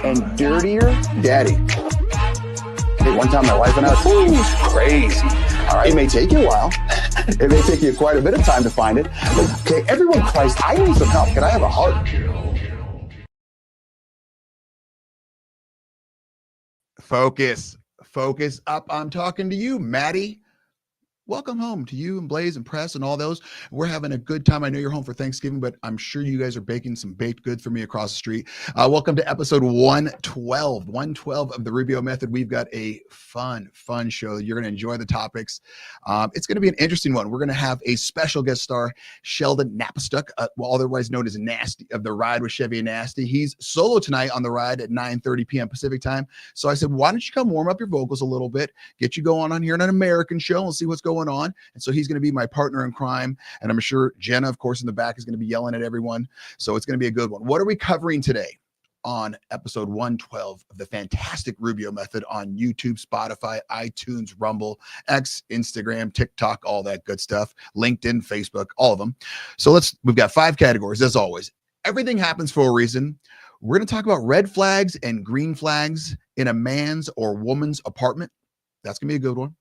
and dirtier daddy. Hey, one time my wife and I, crazy. All right, it may take you a while. It may take you quite a bit of time to find it. But, okay, everyone, Christ, I need some help. Can I have a hug? Focus up. I'm talking to you, Maddie. Welcome home to you and Blaze and Press and all those. We're having a good time. I know you're home for Thanksgiving, but I'm sure you guys are baking some baked goods for me across the street. Welcome to episode 112 of the Rubio Method. We've got a fun show. You're going to enjoy the topics. It's going to be an interesting one. We're going to have a special guest star, Sheldon Napastuck, otherwise known as Nasty of the Ride with Chevy and Nasty. He's solo tonight on the ride at 9:30 p.m. Pacific time. So I said, why don't you come warm up your vocals a little bit, get you going on here on an American show and see what's going on. And so he's going to be my partner in crime. And I'm sure Jenna, of course, in the back is going to be yelling at everyone. So it's going to be a good one. What are we covering today on episode 112 of the fantastic Rubio Method on YouTube, Spotify, iTunes, Rumble, X, Instagram, TikTok, all that good stuff, LinkedIn, Facebook, all of them. So we've got 5 categories as always. Everything happens for a reason. We're going to talk about red flags and green flags in a man's or woman's apartment. That's going to be a good one.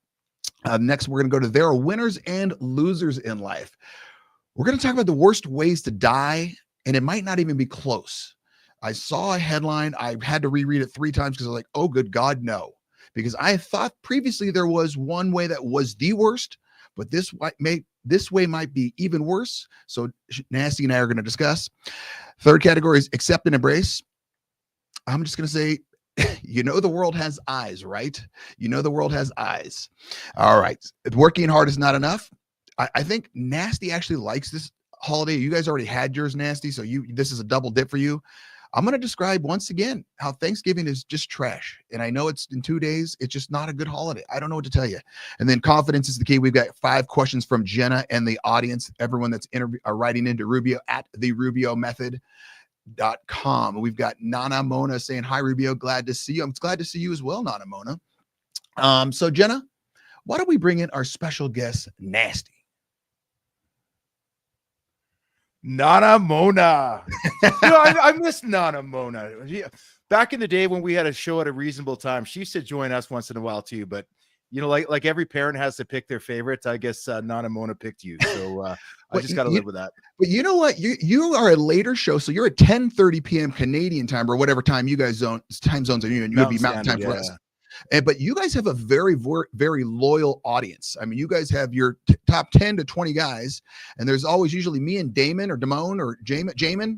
Next, we're going to go to there are winners and losers in life. We're going to talk about the worst ways to die, and it might not even be close. I saw a headline. I had to reread it 3 times because I was like, oh, good God, no. Because I thought previously there was one way that was the worst, but this way might be even worse. So Nasty and I are going to discuss. Third category is accept and embrace. I'm just going to say, you know, the world has eyes, right? You know, the world has eyes. All right. Working hard is not enough. I think Nasty actually likes this holiday. You guys already had yours, Nasty. So this is a double dip for you. I'm going to describe once again how Thanksgiving is just trash. And I know it's in 2 days. It's just not a good holiday. I don't know what to tell you. And then confidence is the key. We've got 5 questions from Jenna and the audience, everyone that's writing into Rubio at the Rubio Method. .com. We've got Nana Mona saying, hi, Rubio. Glad to see you. I'm glad to see you as well, Nana Mona. So Jenna, why don't we bring in our special guest, Nasty? Nana Mona. I miss Nana Mona. Back in the day when we had a show at a reasonable time, she used to join us once in a while too, but you know, like every parent has to pick their favorites. I guess Nana Mona picked you, so I just got to live with that. But you know what? You are a later show, so you're at 10:30 p.m. Canadian time or whatever time you guys time zones are in. You would be Mountain Time for us. But you guys have a very, very loyal audience. I mean, you guys have your top 10 to 20 guys, and there's always usually me and Damon or Damone or Jamin.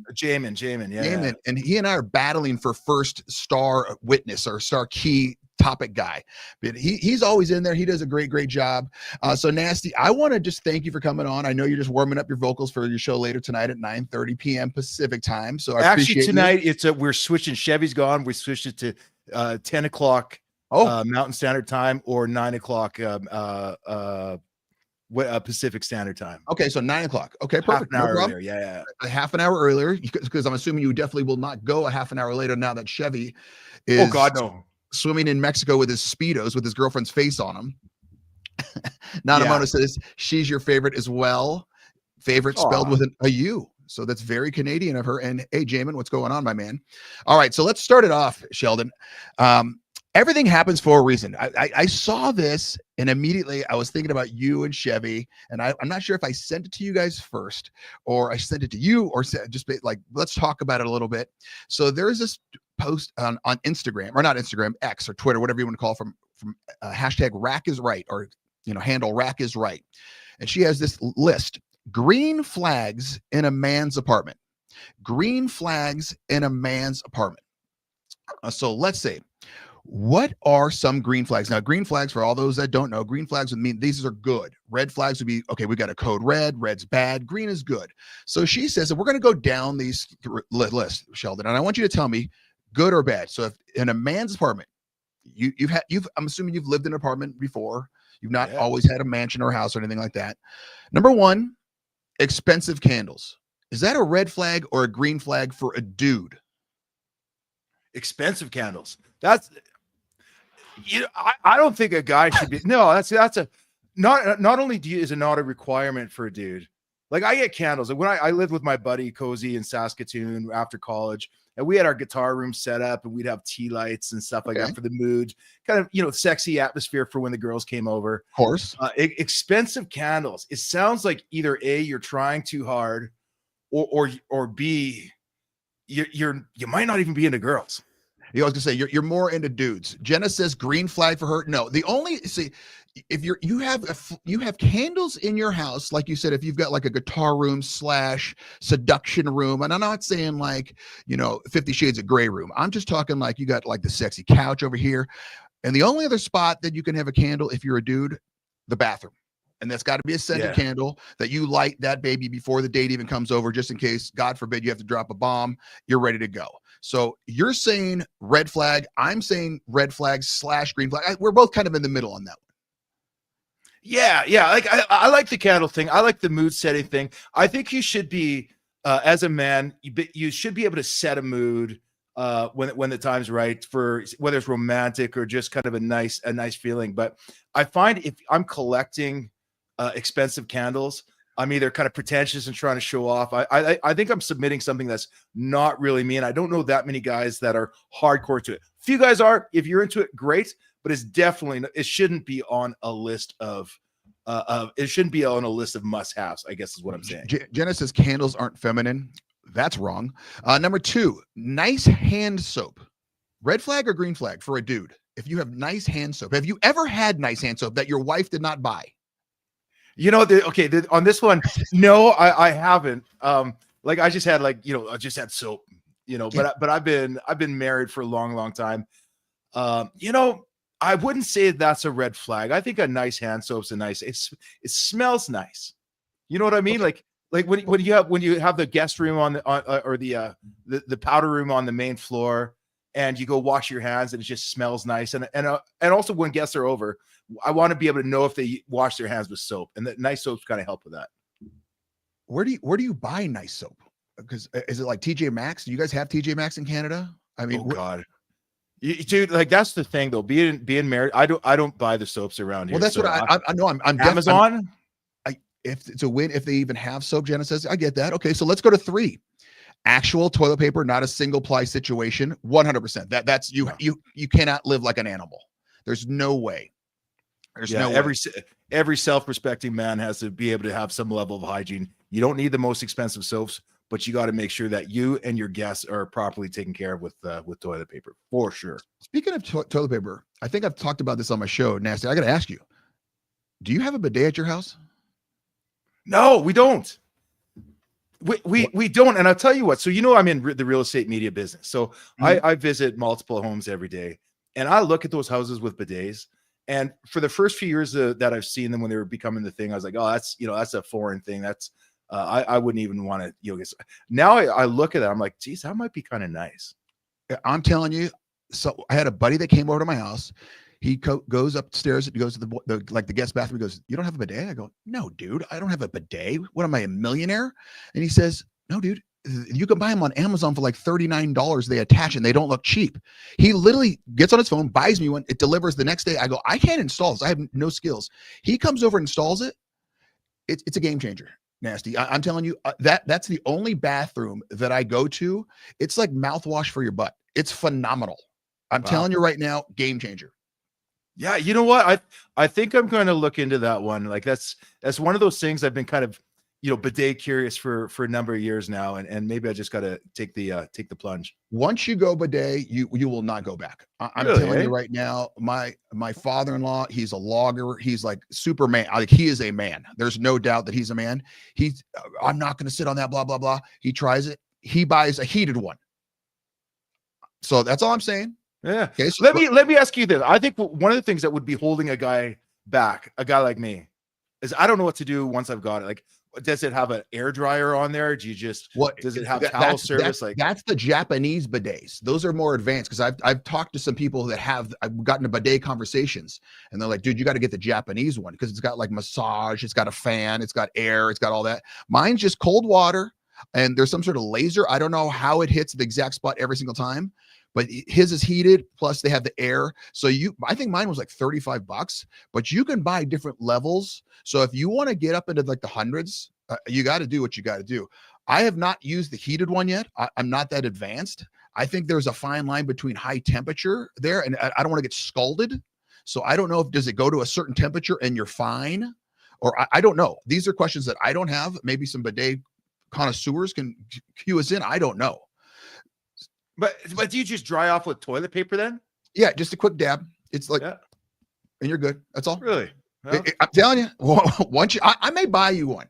Yeah. And he and I are battling for first star witness or star key topic guy, but he's always in there. He does a great job. So Nasty, I want to just thank you for coming on. I know you're just warming up your vocals for your show later tonight at 9:30 p.m. Pacific time. So I appreciate tonight you. We're switching. Chevy's gone. We switched it to 10 o'clock Mountain Standard Time or 9 o'clock Pacific Standard Time. Okay, so 9 o'clock. Okay, perfect. Half an hour earlier. Yeah. A half an hour earlier, because I'm assuming you definitely will not go a half an hour later now that Chevy is. Oh God, no. Swimming in Mexico with his Speedos with his girlfriend's face on him. Nana Mona says she's your favorite as well. Favorite spelled with a U. So that's very Canadian of her. And hey, Jamin, what's going on, my man? All right, so let's start it off, Sheldon. Everything happens for a reason. I saw this and immediately I was thinking about you and Chevy, and I'm not sure if I sent it to you guys first or I sent it to you or just like, let's talk about it a little bit. So there's this post on Instagram, or not Instagram, X or Twitter, whatever you want to call it, from hashtag Rack is Right, or handle Rack is Right. And she has this list: green flags in a man's apartment. Green flags in a man's apartment. So let's say, what are some green flags? Now, green flags, for all those that don't know, green flags would mean these are good. Red flags would be, okay, we got a code red, red's bad, green is good. So she says that we're going to go down these lists, Sheldon, and I want you to tell me good or bad. So if in a man's apartment, I'm assuming you've lived in an apartment before. You've not always had a mansion or a house or anything like that. Number 1, expensive candles. Is that a red flag or a green flag for a dude? Expensive candles. That's, I don't think a guy should be. No, that's a not only is it not a requirement for a dude, Like I get candles. Like when I lived with my buddy Cozy in Saskatoon after college, and we had our guitar room set up, and we'd have tea lights and stuff like that for the mood, kind of, you know, sexy atmosphere for when the girls came over. Of course. Expensive candles. It sounds like either A, you're trying too hard, or B, you might not even be into girls. You know, I was gonna say you're more into dudes. Jenna says green flag for her. No, the only see if you have candles in your house, like you said, if you've got like a guitar room / seduction room, and I'm not saying like, you know, 50 Shades of Grey room. I'm just talking like you got like the sexy couch over here, and the only other spot that you can have a candle if you're a dude, the bathroom. And that's got to be a scented candle that you light that baby before the date even comes over, just in case, God forbid, you have to drop a bomb. You're ready to go. So you're saying red flag. I'm saying red flag / green flag. We're both kind of in the middle on that one. Yeah. Like I like the candle thing. I like the mood setting thing. I think you should be, as a man, you should be able to set a mood when the time's right, for whether it's romantic or just kind of a nice feeling. But I find if I'm collecting expensive candles, I'm either kind of pretentious and trying to show off. I think I'm submitting something that's not really me, and I don't know that many guys that are hardcore to it. A few guys are. If you're into it, great, but it shouldn't be on a list of must-haves, I guess is what I'm saying. Jenna says candles aren't feminine. That's wrong. Number 2, nice hand soap. Red flag or green flag for a dude? If you have nice hand soap, have you ever had nice hand soap that your wife did not buy? You know, on this one, no, I haven't. Like I just had I just had soap, you know, but I've been married for a long time. You know, I wouldn't say that's a red flag. I think a nice hand soap's it smells nice. You know what I mean? Okay. Like when you have the guest room on the powder room on the main floor, and you go wash your hands and it just smells nice. And also when guests are over, I want to be able to know if they wash their hands with soap, and that nice soaps kind of help with that. Where do you buy nice soap? Because is it like TJ Maxx? Do you guys have TJ Maxx in Canada? I mean, God, dude, like that's the thing though. Being married, I don't buy the soaps around here. Well, that's what I know. I'm Amazon. If it's a win, if they even have soap, Jenna says, I get that. Okay, so let's go to 3. Actual toilet paper, not a single ply situation. 100%. That's you. You cannot live like an animal. There's no way. There's no way. Every self-respecting man has to be able to have some level of hygiene. You don't need the most expensive soaps, but you got to make sure that you and your guests are properly taken care of with toilet paper, for sure. Speaking of toilet paper, I think I've talked about this on my show. Nasty, I got to ask you, do you have a bidet at your house? No, we don't. We don't. And I'll tell you what, so, you know, I'm in the real estate media business. So I visit multiple homes every day, and I look at those houses with bidets. And for the first few years that I've seen them when they were becoming the thing, I was like, oh, that's a foreign thing. That's I wouldn't even want to, you know, now I look at that. I'm like, geez, that might be kind of nice. I'm telling you. So I had a buddy that came over to my house. He goes upstairs. He goes to the guest bathroom. He goes, "You don't have a bidet?" I go, "No, dude, I don't have a bidet. What am I, a millionaire?" And he says, "No, dude, you can buy them on Amazon for like $39. They attach and they don't look cheap." He literally gets on his phone, buys me one. It delivers the next day. I go, "I can't install this. I have no skills." He comes over and installs it. It's a game changer. Nasty. I'm telling you, that's the only bathroom that I go to. It's like mouthwash for your butt. It's phenomenal. I'm telling you right now, game changer. Yeah, you know what? I think I'm going to look into that one. Like that's one of those things I've been kind of, you know, bidet curious for a number of years now, and maybe I just got to take the plunge. Once you go bidet, you will not go back. I'm really, telling you right now. My father-in-law, he's a logger. He's like Superman. Like he is a man. There's no doubt that he's a man. I'm not going to sit on that. Blah blah blah. He tries it. He buys a heated one. So that's all I'm saying. Yeah. Okay, so let me ask you this. I think one of the things that would be holding a guy like me, is I don't know what to do once I've got it. Like, does it have an air dryer on there? Does it have towel service? That's the Japanese bidets. Those are more advanced, because I've talked to some people that I've gotten to bidet conversations, and they're like, dude, you got to get the Japanese one because it's got like massage, it's got a fan, it's got air, it's got all that. Mine's just cold water, and there's some sort of laser. I don't know how it hits the exact spot every single time, but his is heated, plus they have the air. So I think mine was like $35, but you can buy different levels. So if you want to get up into like the hundreds, You got to do what you got to do. I have not used the heated one yet. I'm not that advanced. I think there's a fine line between high temperature there, and I don't want to get scalded. So I don't know if does it go to a certain temperature and you're fine, or I don't know. These are questions that I don't have. Maybe some bidet connoisseurs can cue us in. I don't know. But do you just dry off with toilet paper then? Yeah, just a quick dab. It's like, and you're good. That's all. Really? Well, I'm telling you, once I may buy you one.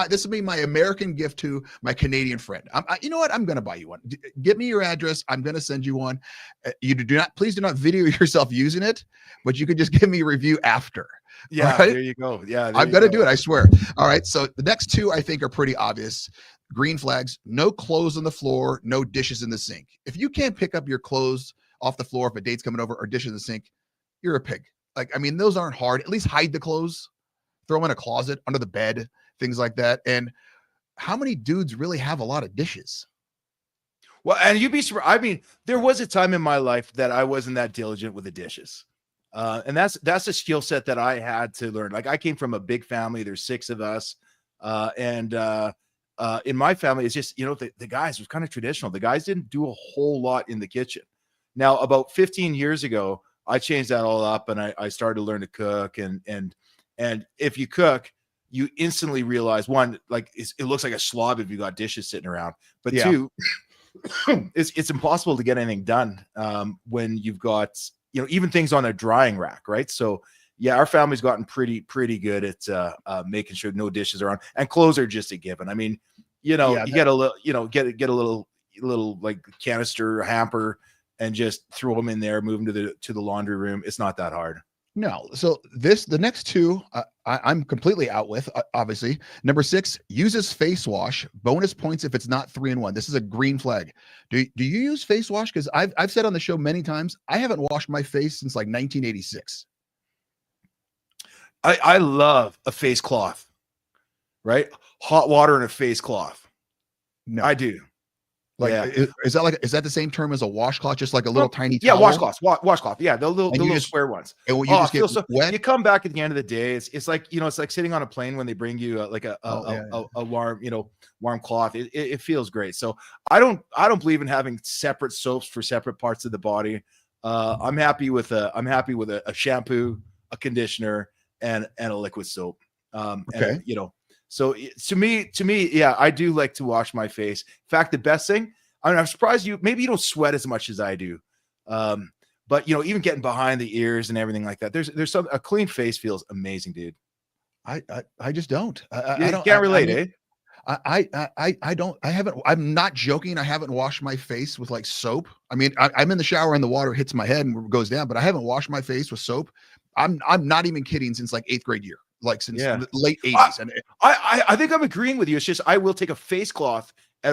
This will be my American gift to my Canadian friend. You know what? I'm going to buy you one. Give me your address. I'm going to send you one. Please do not video yourself using it, but you could just give me a review after. Yeah, right? There you go. Yeah, I'm going to do it. I swear. All right. So the next two I think are pretty obvious. Green flags, no clothes on the floor, no dishes in the sink. If you can't pick up your clothes off the floor, if a date's coming over, or dishes in the sink, you're a pig. Like, I mean, those aren't hard. At least hide the clothes, throw them in a closet, under the bed, things like that. And how many dudes really have a lot of dishes? Well, and you'd be surprised. I mean, there was a time in my life that I wasn't that diligent with the dishes. And that's a skill set that I had to learn. Like, I came from a big family. There's 6 of us. And in my family, it's just, the guys was kind of traditional. The guys didn't do a whole lot in the kitchen. Now, about 15 years ago, I changed that all up, and I started to learn to cook. And if you cook, you instantly realize, one, like it looks like a slob if you got dishes sitting around. But two, it's impossible to get anything done when you've got even things on a drying rack, right? So yeah, our family's gotten pretty good at making sure no dishes are on, and clothes are just a given. I mean, you get a little, get a little like canister, hamper, and just throw them in there, move them to the laundry room. It's not that hard. No. So the next two, I'm completely out with, obviously. Number 6, uses face wash. Bonus points if it's not 3-in-1. This is a green flag. Do you use face wash? Because I've said on the show many times, I haven't washed my face since like 1986. I love a face cloth, right? Hot water and a face cloth. No, I do. Like, is that the same term as a washcloth? Just like a little tiny towel? Yeah, washcloth. Yeah, the little square ones. And you just get wet. You come back at the end of the day. It's like it's like sitting on a plane when they bring you like a warm warm cloth. It feels great. So I don't believe in having separate soaps for separate parts of the body. I'm happy with a shampoo, a conditioner, and a liquid soap. Okay. And, so to me, yeah, I do like to wash my face. In fact, the best thing, I'm surprised maybe you don't sweat as much as I do. But even getting behind the ears and everything like that, there's a clean face feels amazing, dude. I just don't. I can't relate, eh? I don't. I'm not joking. I haven't washed my face with like soap. I mean, I'm in the shower and the water hits my head and goes down, but I haven't washed my face with soap. I'm not even kidding, since like 8th grade year. Like since the late 80s. And I think I'm agreeing with you. It's just I will take a face cloth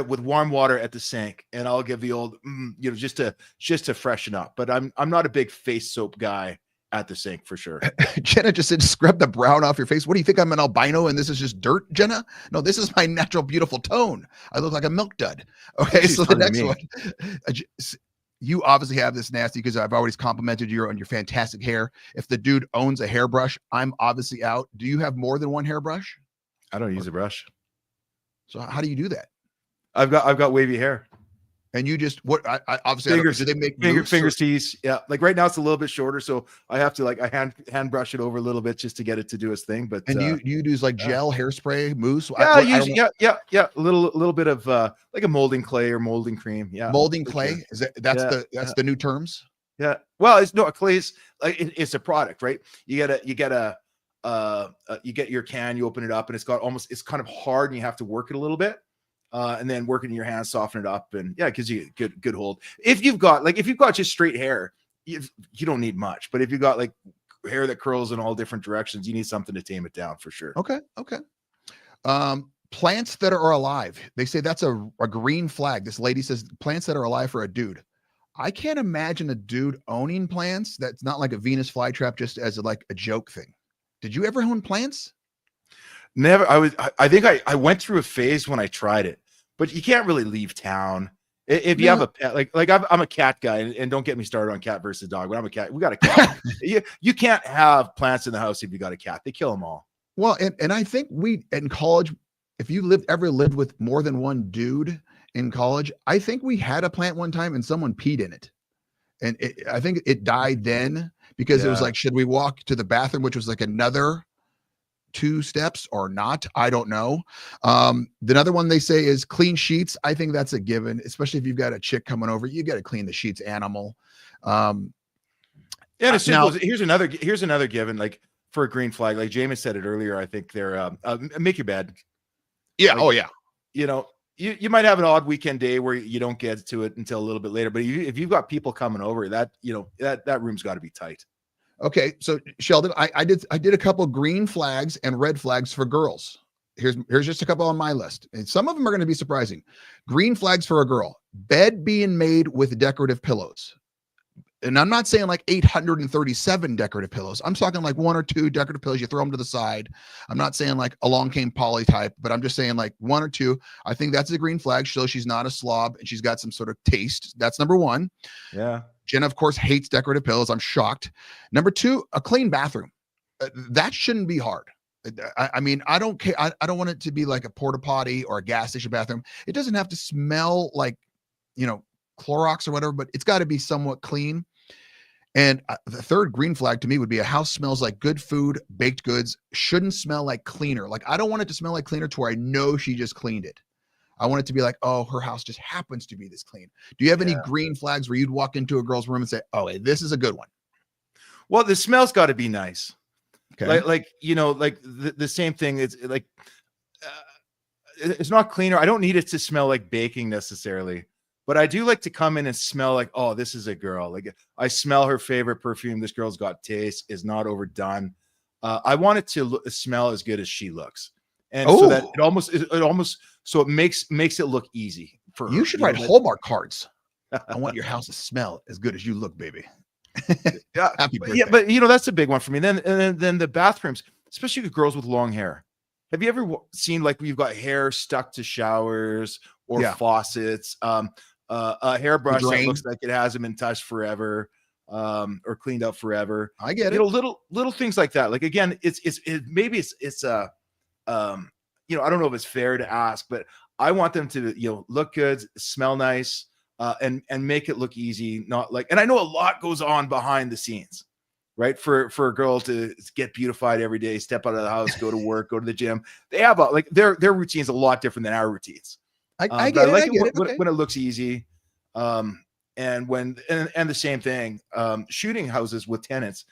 with warm water at the sink, and I'll give the old just to freshen up. But I'm not a big face soap guy at the sink for sure. Jenna just said, scrub the brown off your face. What do you think? I'm an albino and this is just dirt, Jenna? No, this is my natural beautiful tone. I look like a milk dud. Okay, so the next one. You obviously have this nasty, because I've always complimented you on your fantastic hair. If the dude owns a hairbrush, I'm obviously out. Do you have more than one hairbrush? I don't use a brush. So how do you do that? I've got wavy hair. And you just I obviously fingers, do they make fingers tease? Yeah, like right now it's a little bit shorter, so I have to I hand brush it over a little bit just to get it to do its thing. But you use like gel hairspray, mousse? Yeah, a little bit of like a molding clay or molding cream. Yeah, molding clay. Sure. Is that's the new terms? Yeah. Well, it's no clay is like it's a product, right? You get your can, you open it up, and it's kind of hard, and you have to work it a little bit. And then work it in your hands, soften it up, and yeah, it gives you a good hold. If you've got just straight hair, you don't need much. But if you've got like hair that curls in all different directions, you need something to tame it down for sure. Okay. Plants that are alive. They say that's a green flag. This lady says plants that are alive for a dude. I can't imagine a dude owning plants. That's not like a Venus flytrap, just as like a joke thing. Did you ever own plants? Never. I think I went through a phase when I tried it. But you can't really leave town if you have a pet. Like I'm a cat guy, and don't get me started on cat versus dog. But I'm a cat. We got a cat. You can't have plants in the house if you got a cat. They kill them all. Well, and I think we in college, if you ever lived with more than one dude in college, I think we had a plant one time and someone peed in it. And I think it died then because it was like, should we walk to the bathroom, which was like another 2 steps or not? I don't know. The other one they say is clean sheets. I think that's a given, especially if you've got a chick coming over. You got to clean the sheets, animal. Yeah, and it's simple. Here's another given, like for a green flag. Like James said it earlier. I think they're make your bed. Yeah. Like, oh yeah. You know, you might have an odd weekend day where you don't get to it until a little bit later. But if you've got people coming over, that that room's got to be tight. Okay, so Sheldon, I did a couple green flags and red flags for girls. Here's just a couple on my list, and some of them are going to be surprising. Green flags for a girl: bed being made with decorative pillows. And I'm not saying like 837 decorative pillows. I'm talking like 1 or 2 decorative pillows. You throw them to the side. I'm not saying like along came Polly type, but I'm just saying like 1 or 2. I think that's a green flag. Shows she's not a slob and she's got some sort of taste. That's number 1. Yeah. Jenna, of course, hates decorative pillows. I'm shocked. Number 2, a clean bathroom. That shouldn't be hard. I mean, I don't care. I don't want it to be like a porta potty or a gas station bathroom. It doesn't have to smell like, Clorox or whatever, but it's got to be somewhat clean. And the third green flag to me would be a house smells like good food, baked goods, shouldn't smell like cleaner. Like, I don't want it to smell like cleaner to where I know she just cleaned it. I want it to be like, oh, her house just happens to be this clean. Do you have any green flags where you'd walk into a girl's room and say, oh, hey, this is a good one? Well, the smell's got to be nice. Okay. Like the same thing. It's like, it's not cleaner. I don't need it to smell like baking necessarily. But I do like to come in and smell like, oh, this is a girl. Like, I smell her favorite perfume. This girl's got taste, is not overdone. I want it to smell as good as she looks. And so that it almost so it makes it look easy for her. You should write Hallmark cards. I want your house to smell as good as you look, baby. Yeah. Happy birthday. Yeah, but that's a big one for me. Then the bathrooms, especially with girls with long hair. Have you ever seen like we've got hair stuck to showers or faucets? A hairbrush that looks like it hasn't been touched forever, or cleaned up forever. I get it. Little things like that. Like, again, maybe it's I don't know if it's fair to ask, but I want them to look good, smell nice, and make it look easy. Not like, and I know a lot goes on behind the scenes, right? For a girl to get beautified every day, step out of the house, go to work, go to the gym. They have their routine's a lot different than our routines. I get it. When it looks easy. And the same thing, shooting houses with tenants.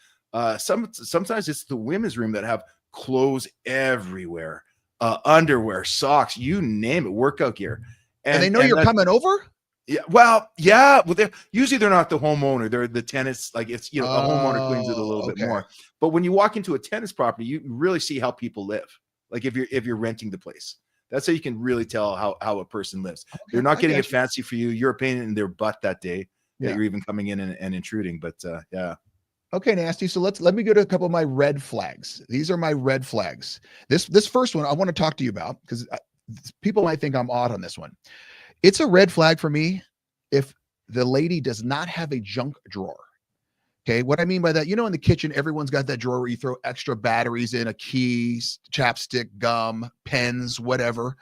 Sometimes it's the women's room that have clothes everywhere, underwear, socks, you name it, workout gear. And they know you're coming over? Yeah. Well, yeah. Well, they're not the homeowner. They're the tenants. Like, it's, a homeowner cleans it a little bit more. But when you walk into a tenant's property, you really see how people live. Like, if you're renting the place. That's how you can really tell how a person lives. Okay, they're not getting it fancy for you. You're a pain in their butt that day that you're even coming in and intruding. But yeah. Okay, Nasty. So let me go to a couple of my red flags. These are my red flags. This first one I want to talk to you about because people might think I'm odd on this one. It's a red flag for me if the lady does not have a junk drawer. Okay, what I mean by that, in the kitchen, everyone's got that drawer where you throw extra batteries in, a key, chapstick, gum, pens, whatever.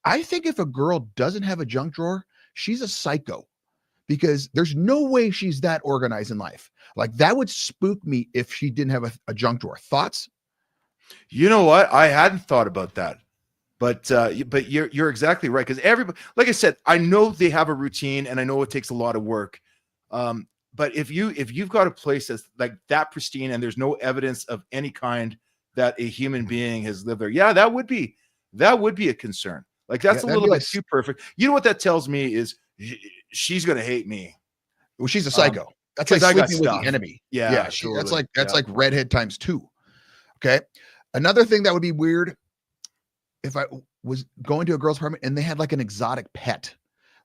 I think if a girl doesn't have a junk drawer, she's a psycho because there's no way she's that organized in life. Like, that would spook me if she didn't have a junk drawer. Thoughts? You know what? I hadn't thought about that. But you're exactly right. Because everybody, like I said, I know they have a routine and I know it takes a lot of work. But if you've got a place that's like that pristine and there's no evidence of any kind that a human being has lived there, that would be a concern. Like, that's a little bit too perfect. You know what that tells me is she's gonna hate me. Well, she's a psycho. That's like sleeping with the enemy. Yeah, totally. That's like redhead times 2. Okay. Another thing that would be weird if I was going to a girl's apartment and they had like an exotic pet.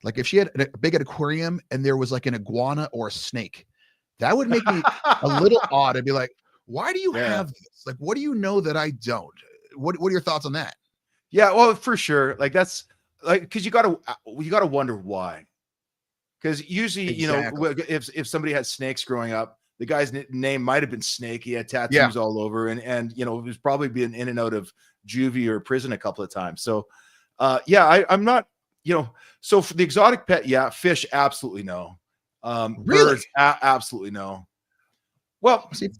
Like, if she had a big aquarium and there was like an iguana or a snake, that would make me a little odd. I'd be like, why do you have this? Like, what do you know that I don't? What are your thoughts on that? Yeah, well, for sure. Like, that's like, because you gotta wonder why. Because usually, if somebody had snakes growing up, the guy's name might have been Snake. He had tattoos all over, and he was probably been in and out of juvie or prison a couple of times. So I'm not, so for the exotic pet, yeah, fish, absolutely no. Really? Birds, absolutely no. Well, See,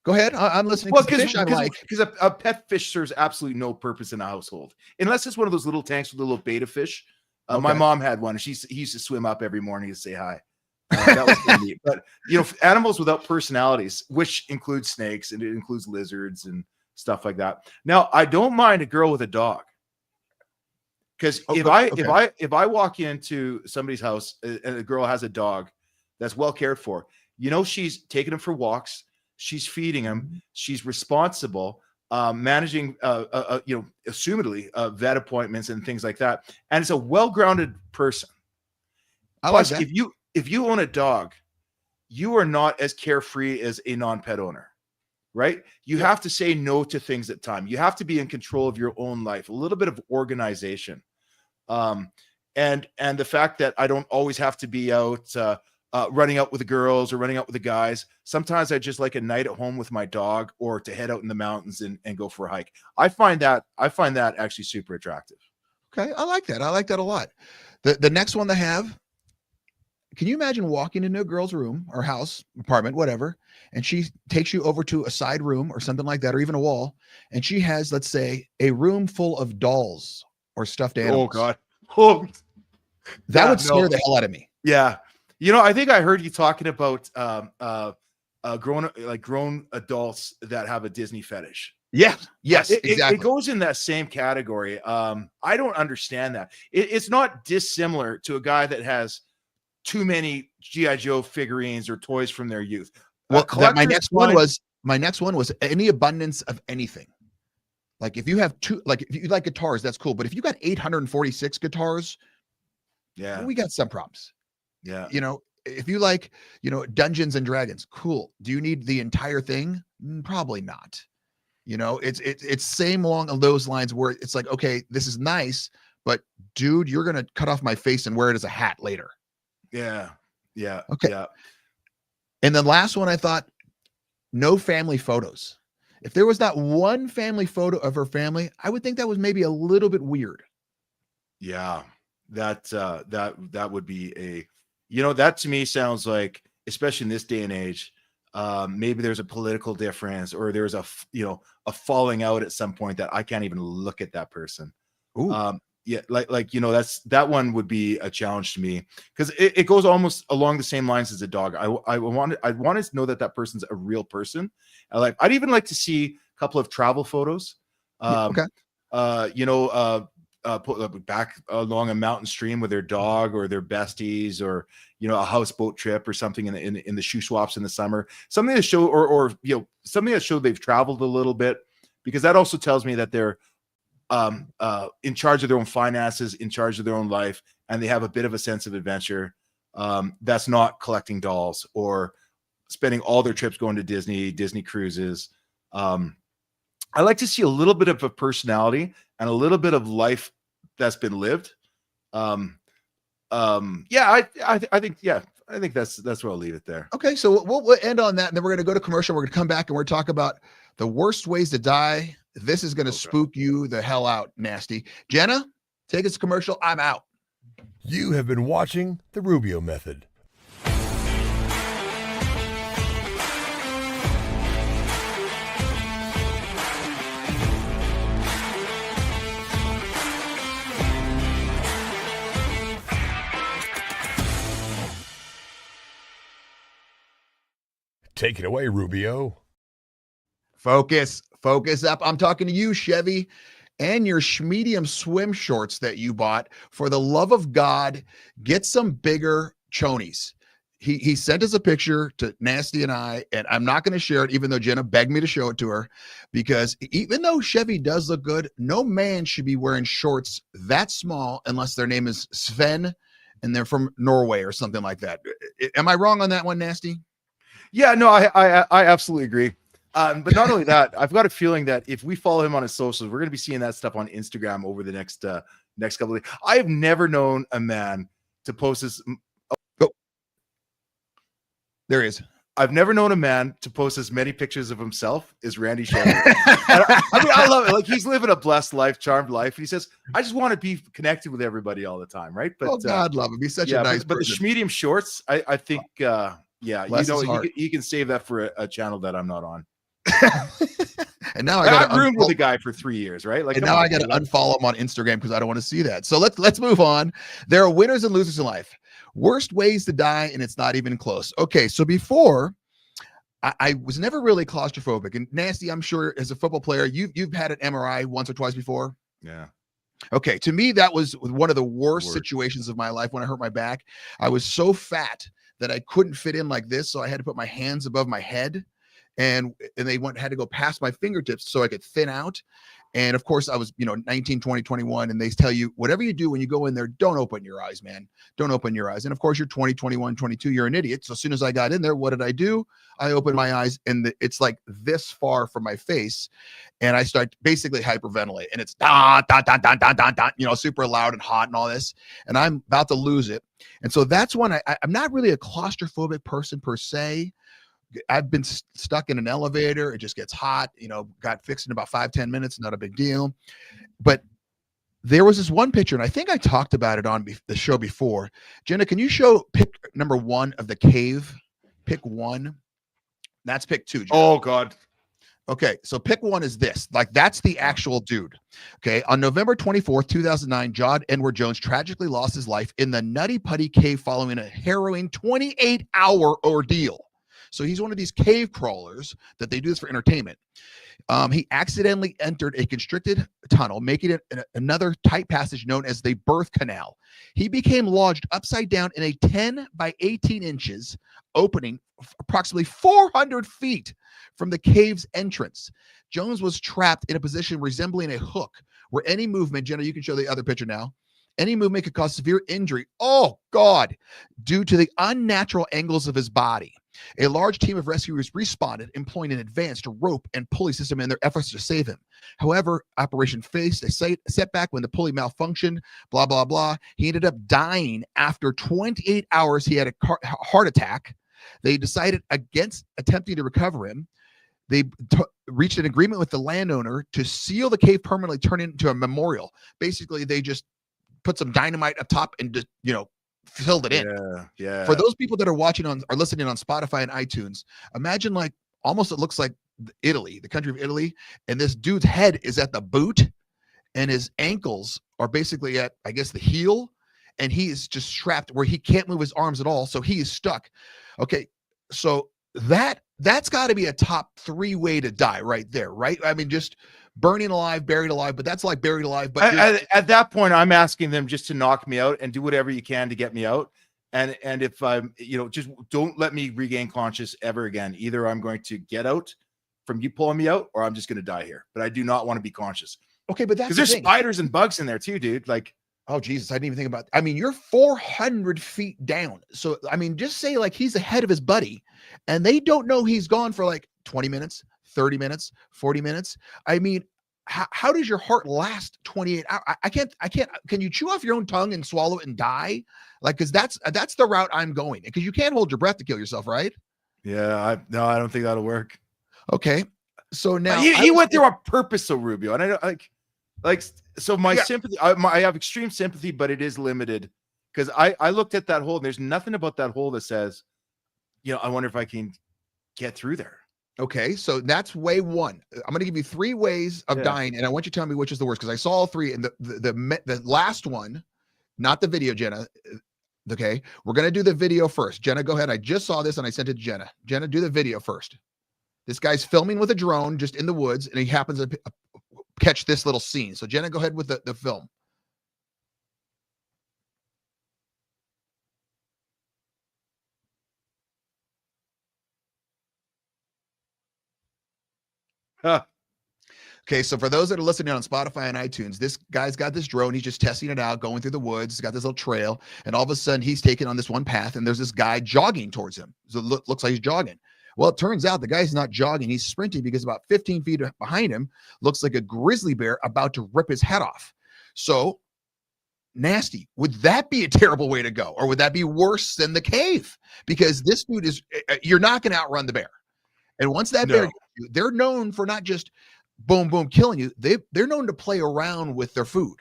go ahead. I'm listening. well, Because fish I like. because a pet fish serves absolutely no purpose in a household unless it's one of those little tanks with a little beta fish. My Okay. mom had one. He used to swim up every morning to say hi. That was pretty neat. But animals without personalities, which includes snakes and it includes lizards and stuff like that. Now, I don't mind a girl with a dog. Because if I walk into somebody's house and a girl has a dog that's well cared for, she's taking him for walks, she's feeding him, she's responsible, managing, assumedly vet appointments and things like that, and it's a well-grounded person. Plus, like that. if you own a dog, you are not as carefree as a non-pet owner. Right? You have to say no to things at time. You have to be in control of your own life, a little bit of organization. And the fact that I don't always have to be out running out with the girls or running out with the guys. Sometimes I just like a night at home with my dog or to head out in the mountains and go for a hike. I find that actually super attractive. Okay. I like that. I like that a lot. The next one they have, can you imagine walking into a girl's room or house, apartment, whatever, and she takes you over to a side room or something like that, or even a wall, and she has, let's say, a room full of dolls or stuffed animals? Oh God. Oh, that would scare the hell out of me. Yeah. I think I heard you talking about grown adults that have a Disney fetish. Yeah. Yes, exactly. It goes in that same category. I don't understand that. It's not dissimilar to a guy that has too many G.I. Joe figurines or toys from their youth. Well, my next one was any abundance of anything. Like if you have if you like guitars, that's cool. But if you got 846 guitars, we got some problems. Yeah. If you like, Dungeons and Dragons, cool. Do you need the entire thing? Probably not. It's same along those lines where it's like, okay, this is nice, but dude, you're going to cut off my face and wear it as a hat later. Yeah. Yeah. Okay. Yeah. And then last one, I thought, no family photos. If there was not one family photo of her family, I would think that was maybe a little bit weird. Yeah. That would be that to me sounds like, especially in this day and age, maybe there's a political difference or there's a falling out at some point that I can't even look at that person. Ooh. Yeah, that one would be a challenge to me because it goes almost along the same lines as a dog. I wanted to know that person's a real person. I'd even like to see a couple of travel photos. Okay. Put back along a mountain stream with their dog or their besties, or a houseboat trip or something in the shoe swaps in the summer. Something to show, or something that show they've traveled a little bit, because that also tells me that they're in charge of their own finances, in charge of their own life, and they have a bit of a sense of adventure. That's not collecting dolls or spending all their trips going to Disney cruises. I like to see a little bit of a personality and a little bit of life that's been lived. I think that's where I'll leave it there. Okay, so we'll end on that, and then we're going to go to commercial. We're going to come back and we're going to talk about the worst ways to die. This is going to spook you the hell out, Nasty. Jenna, take us to commercial. I'm out. You have been watching The Rubio Method. Take it away, Rubio. Focus up. I'm talking to you, Chevy, and your medium swim shorts that you bought. For the love of God, get some bigger chonies. He sent us a picture to Nasty and I, and I'm not going to share it, even though Jenna begged me to show it to her, because even though Chevy does look good, no man should be wearing shorts that small unless their name is Sven and they're from Norway or something like that. Am I wrong on that one, Nasty? Yeah, no, I absolutely agree. But not only that, I've got a feeling that if we follow him on his socials, we're going to be seeing that stuff on Instagram over the next couple of days. I have never known a man to post this. Oh, there he is. I've never known a man to post as many pictures of himself as Randy Shannon. I love it. Like, he's living a blessed life, charmed life. He says, I just want to be connected with everybody all the time, right? But Oh, God love him. He's such a nice but the person. medium shorts, I think, Bless his heart. he can save that for a channel that I'm not on. And now I got I've roomed with the guy for 3 years, right? Like, and now I got to unfollow him on Instagram because I don't want to see that. So let's move on. There are winners and losers in life. Worst ways to die, and it's not even close. Okay, so before I was never really claustrophobic. And Nasty, I'm sure as a football player, you've had an MRI once or twice before. Yeah. Okay, to me that was one of the worst situations of my life when I hurt my back. I was so fat that I couldn't fit in like this, so I had to put my hands above my head. And they had to go past my fingertips so I could thin out. And of course I was, 19, 20, 21. And they tell you, whatever you do when you go in there, don't open your eyes, man. Don't open your eyes. And of course you're 20, 21, 22, you're an idiot. So as soon as I got in there, what did I do? I opened my eyes and it's like this far from my face. And I start basically hyperventilate and it's super loud and hot and all this. And I'm about to lose it. And so that's when I'm not really a claustrophobic person per se. I've been stuck in an elevator. It just gets hot, got fixed in about 5-10 minutes. Not a big deal. But there was this one picture, and I think I talked about it on the show before. Jenna, can you show pick number 1 of the cave? Pick 1. That's pick 2. Jenna. Oh, God. Okay, so pick 1 is this. Like, that's the actual dude. Okay, on November 24th, 2009, John Edward Jones tragically lost his life in the Nutty Putty Cave following a harrowing 28-hour ordeal. So he's one of these cave crawlers that they do this for entertainment. He accidentally entered a constricted tunnel, making it another tight passage known as the birth canal. He became lodged upside down in a 10 by 18 inches opening approximately 400 feet from the cave's entrance. Jones was trapped in a position resembling a hook where any movement, Jenna, you can show the other picture now, any movement could cause severe injury. Oh, God, due to the unnatural angles of his body. A large team of rescuers responded, employing an advanced rope and pulley system in their efforts to save him. However, Operation faced a setback when the pulley malfunctioned, blah, blah, blah. He ended up dying after 28 hours. He had a heart attack. They decided against attempting to recover him. They reached an agreement with the landowner to seal the cave permanently, turn it into a memorial. Basically, they just put some dynamite up top and just, filled it in. Yeah. For those people that are watching or listening on Spotify and iTunes, imagine like almost it looks like Italy, the country of Italy, and this dude's head is at the boot and his ankles are basically at, I guess, the heel, and he is just strapped where he can't move his arms at all, so he is stuck. Okay, so that's got to be a top 3 way to die right there, right? I mean, just burning alive, buried alive, but that's like buried alive. But at that point, I'm asking them just to knock me out and do whatever you can to get me out. And if I'm, just don't let me regain conscious ever again. Either I'm going to get out from you pulling me out, or I'm just going to die here. But I do not want to be conscious. Okay, but that's because there's spiders and bugs in there too, dude. Like, oh Jesus, I didn't even think about. I mean, you're 400 feet down. So I mean, just say like he's ahead of his buddy, and they don't know he's gone for like 20 minutes. 30 minutes, 40 minutes. I mean, how does your heart last 28 hours? I can't, can you chew off your own tongue and swallow it and die? Like, cause that's the route I'm going. Cause you can't hold your breath to kill yourself, right? Yeah. No, I don't think that'll work. Okay. So now he went there on purpose. So Rubio, and I don't so my sympathy, I have extreme sympathy, but it is limited. Cause I looked at that hole and there's nothing about that hole that says, I wonder if I can get through there. Okay, so that's way 1. I'm going to give you 3 ways of dying, and I want you to tell me which is the worst, because I saw all 3, and the last one, not the video, Jenna. Okay, we're going to do the video first. Jenna, go ahead. I just saw this, and I sent it to Jenna. Jenna, do the video first. This guy's filming with a drone just in the woods, and he happens to catch this little scene. So Jenna, go ahead with the film. Okay, so for those that are listening on Spotify and iTunes, this guy's got this drone. He's just testing it out, going through the woods. He's got this little trail, and all of a sudden he's taken on this one path, and there's this guy jogging towards him. So it looks like he's jogging. Well, it turns out the guy's not jogging. He's sprinting, because about 15 feet behind him looks like a grizzly bear about to rip his head off. So nasty. Would that be a terrible way to go? Or would that be worse than the cave? Because this food is, you're not going to outrun the bear. And once that bear, they're known for not just boom, boom, killing you. They're known to play around with their food.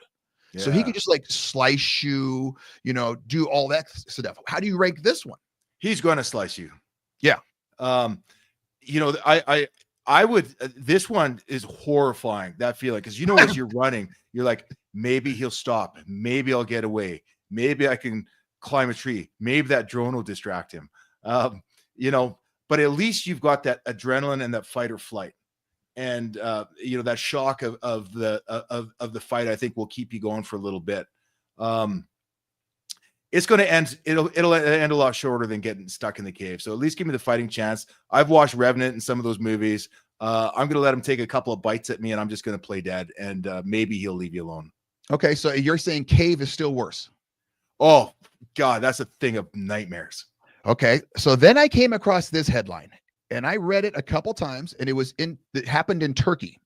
Yeah. So he could just like slice you, do all that stuff. How do you rank this one? He's going to slice you. Yeah. I would, this one is horrifying, that feeling. Cause as you're running, you're like, maybe he'll stop. Maybe I'll get away. Maybe I can climb a tree. Maybe that drone will distract him. But at least you've got that adrenaline and that fight or flight. And, that shock of the fight, I think will keep you going for a little bit. It's going to end. It'll end a lot shorter than getting stuck in the cave. So at least give me the fighting chance. I've watched Revenant and some of those movies. I'm going to let him take a couple of bites at me, and I'm just going to play dead, and maybe he'll leave you alone. Okay, so you're saying cave is still worse? Oh God, that's a thing of nightmares. Okay, so then I came across this headline, and I read it a couple times, and it happened in Turkey.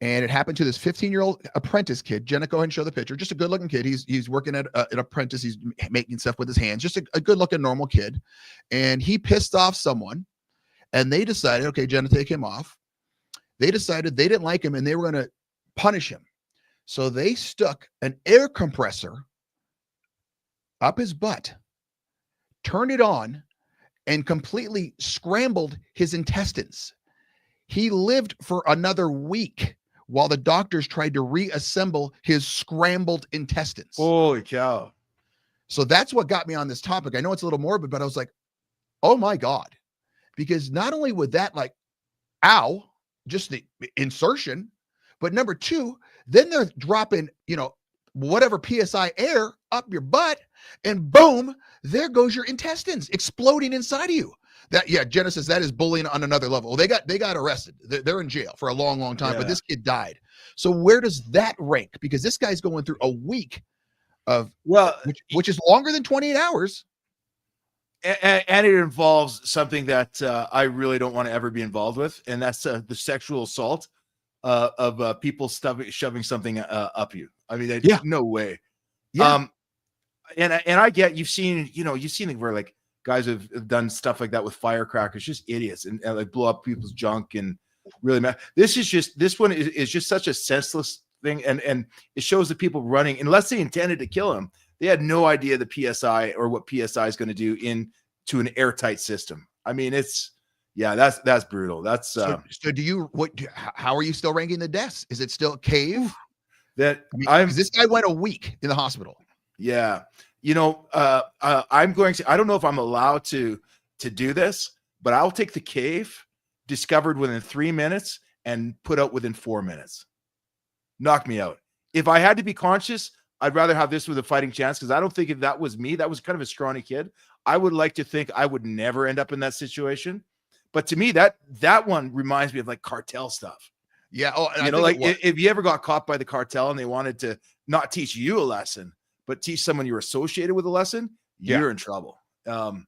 And it happened to this 15-year-old apprentice kid. Jenna, go ahead and show the picture. Just a good-looking kid. He's working at an apprentice. He's making stuff with his hands. Just a good-looking normal kid. And he pissed off someone. And they decided, okay, Jenna, take him off. They decided they didn't like him, and they were going to punish him. So they stuck an air compressor up his butt, turned it on, and completely scrambled his intestines. He lived for another week while the doctors tried to reassemble his scrambled intestines. Holy cow. So that's what got me on this topic. I know it's a little morbid, but I was like, oh my God. Because not only would that just the insertion, but number two, then they're dropping, whatever PSI air up your butt, and boom, there goes your intestines exploding inside of you. Jenna says that is bullying on another level. Well, they got arrested. They're in jail for a long, long time, but this kid died. So where does that rank? Because this guy's going through a week of, which is longer than 28 hours. And it involves something that I really don't want to ever be involved with. And that's the sexual assault of people shoving something up you. I mean, no way. Yeah. And I get, you've seen where like, guys have done stuff like that with firecrackers, just idiots, and like blow up people's junk and really mad. This one is just such a senseless thing. And it shows the people running, unless they intended to kill him, they had no idea the PSI or what PSI is going to do into an airtight system. I mean, that's brutal. That's so how are you still ranking the deaths? Is it still cave? This guy went a week in the hospital. Yeah. I don't know if I'm allowed to do this, but I'll take the cave discovered within 3 minutes and put out within 4 minutes. Knock me out. If I had to be conscious, I'd rather have this with a fighting chance. Cause I don't think if that was me, that was kind of a scrawny kid. I would like to think I would never end up in that situation. But to me, that one reminds me of like cartel stuff. Yeah. Oh, and if you ever got caught by the cartel and they wanted to not teach you a lesson, but teach someone you're associated with a lesson, you're in trouble. That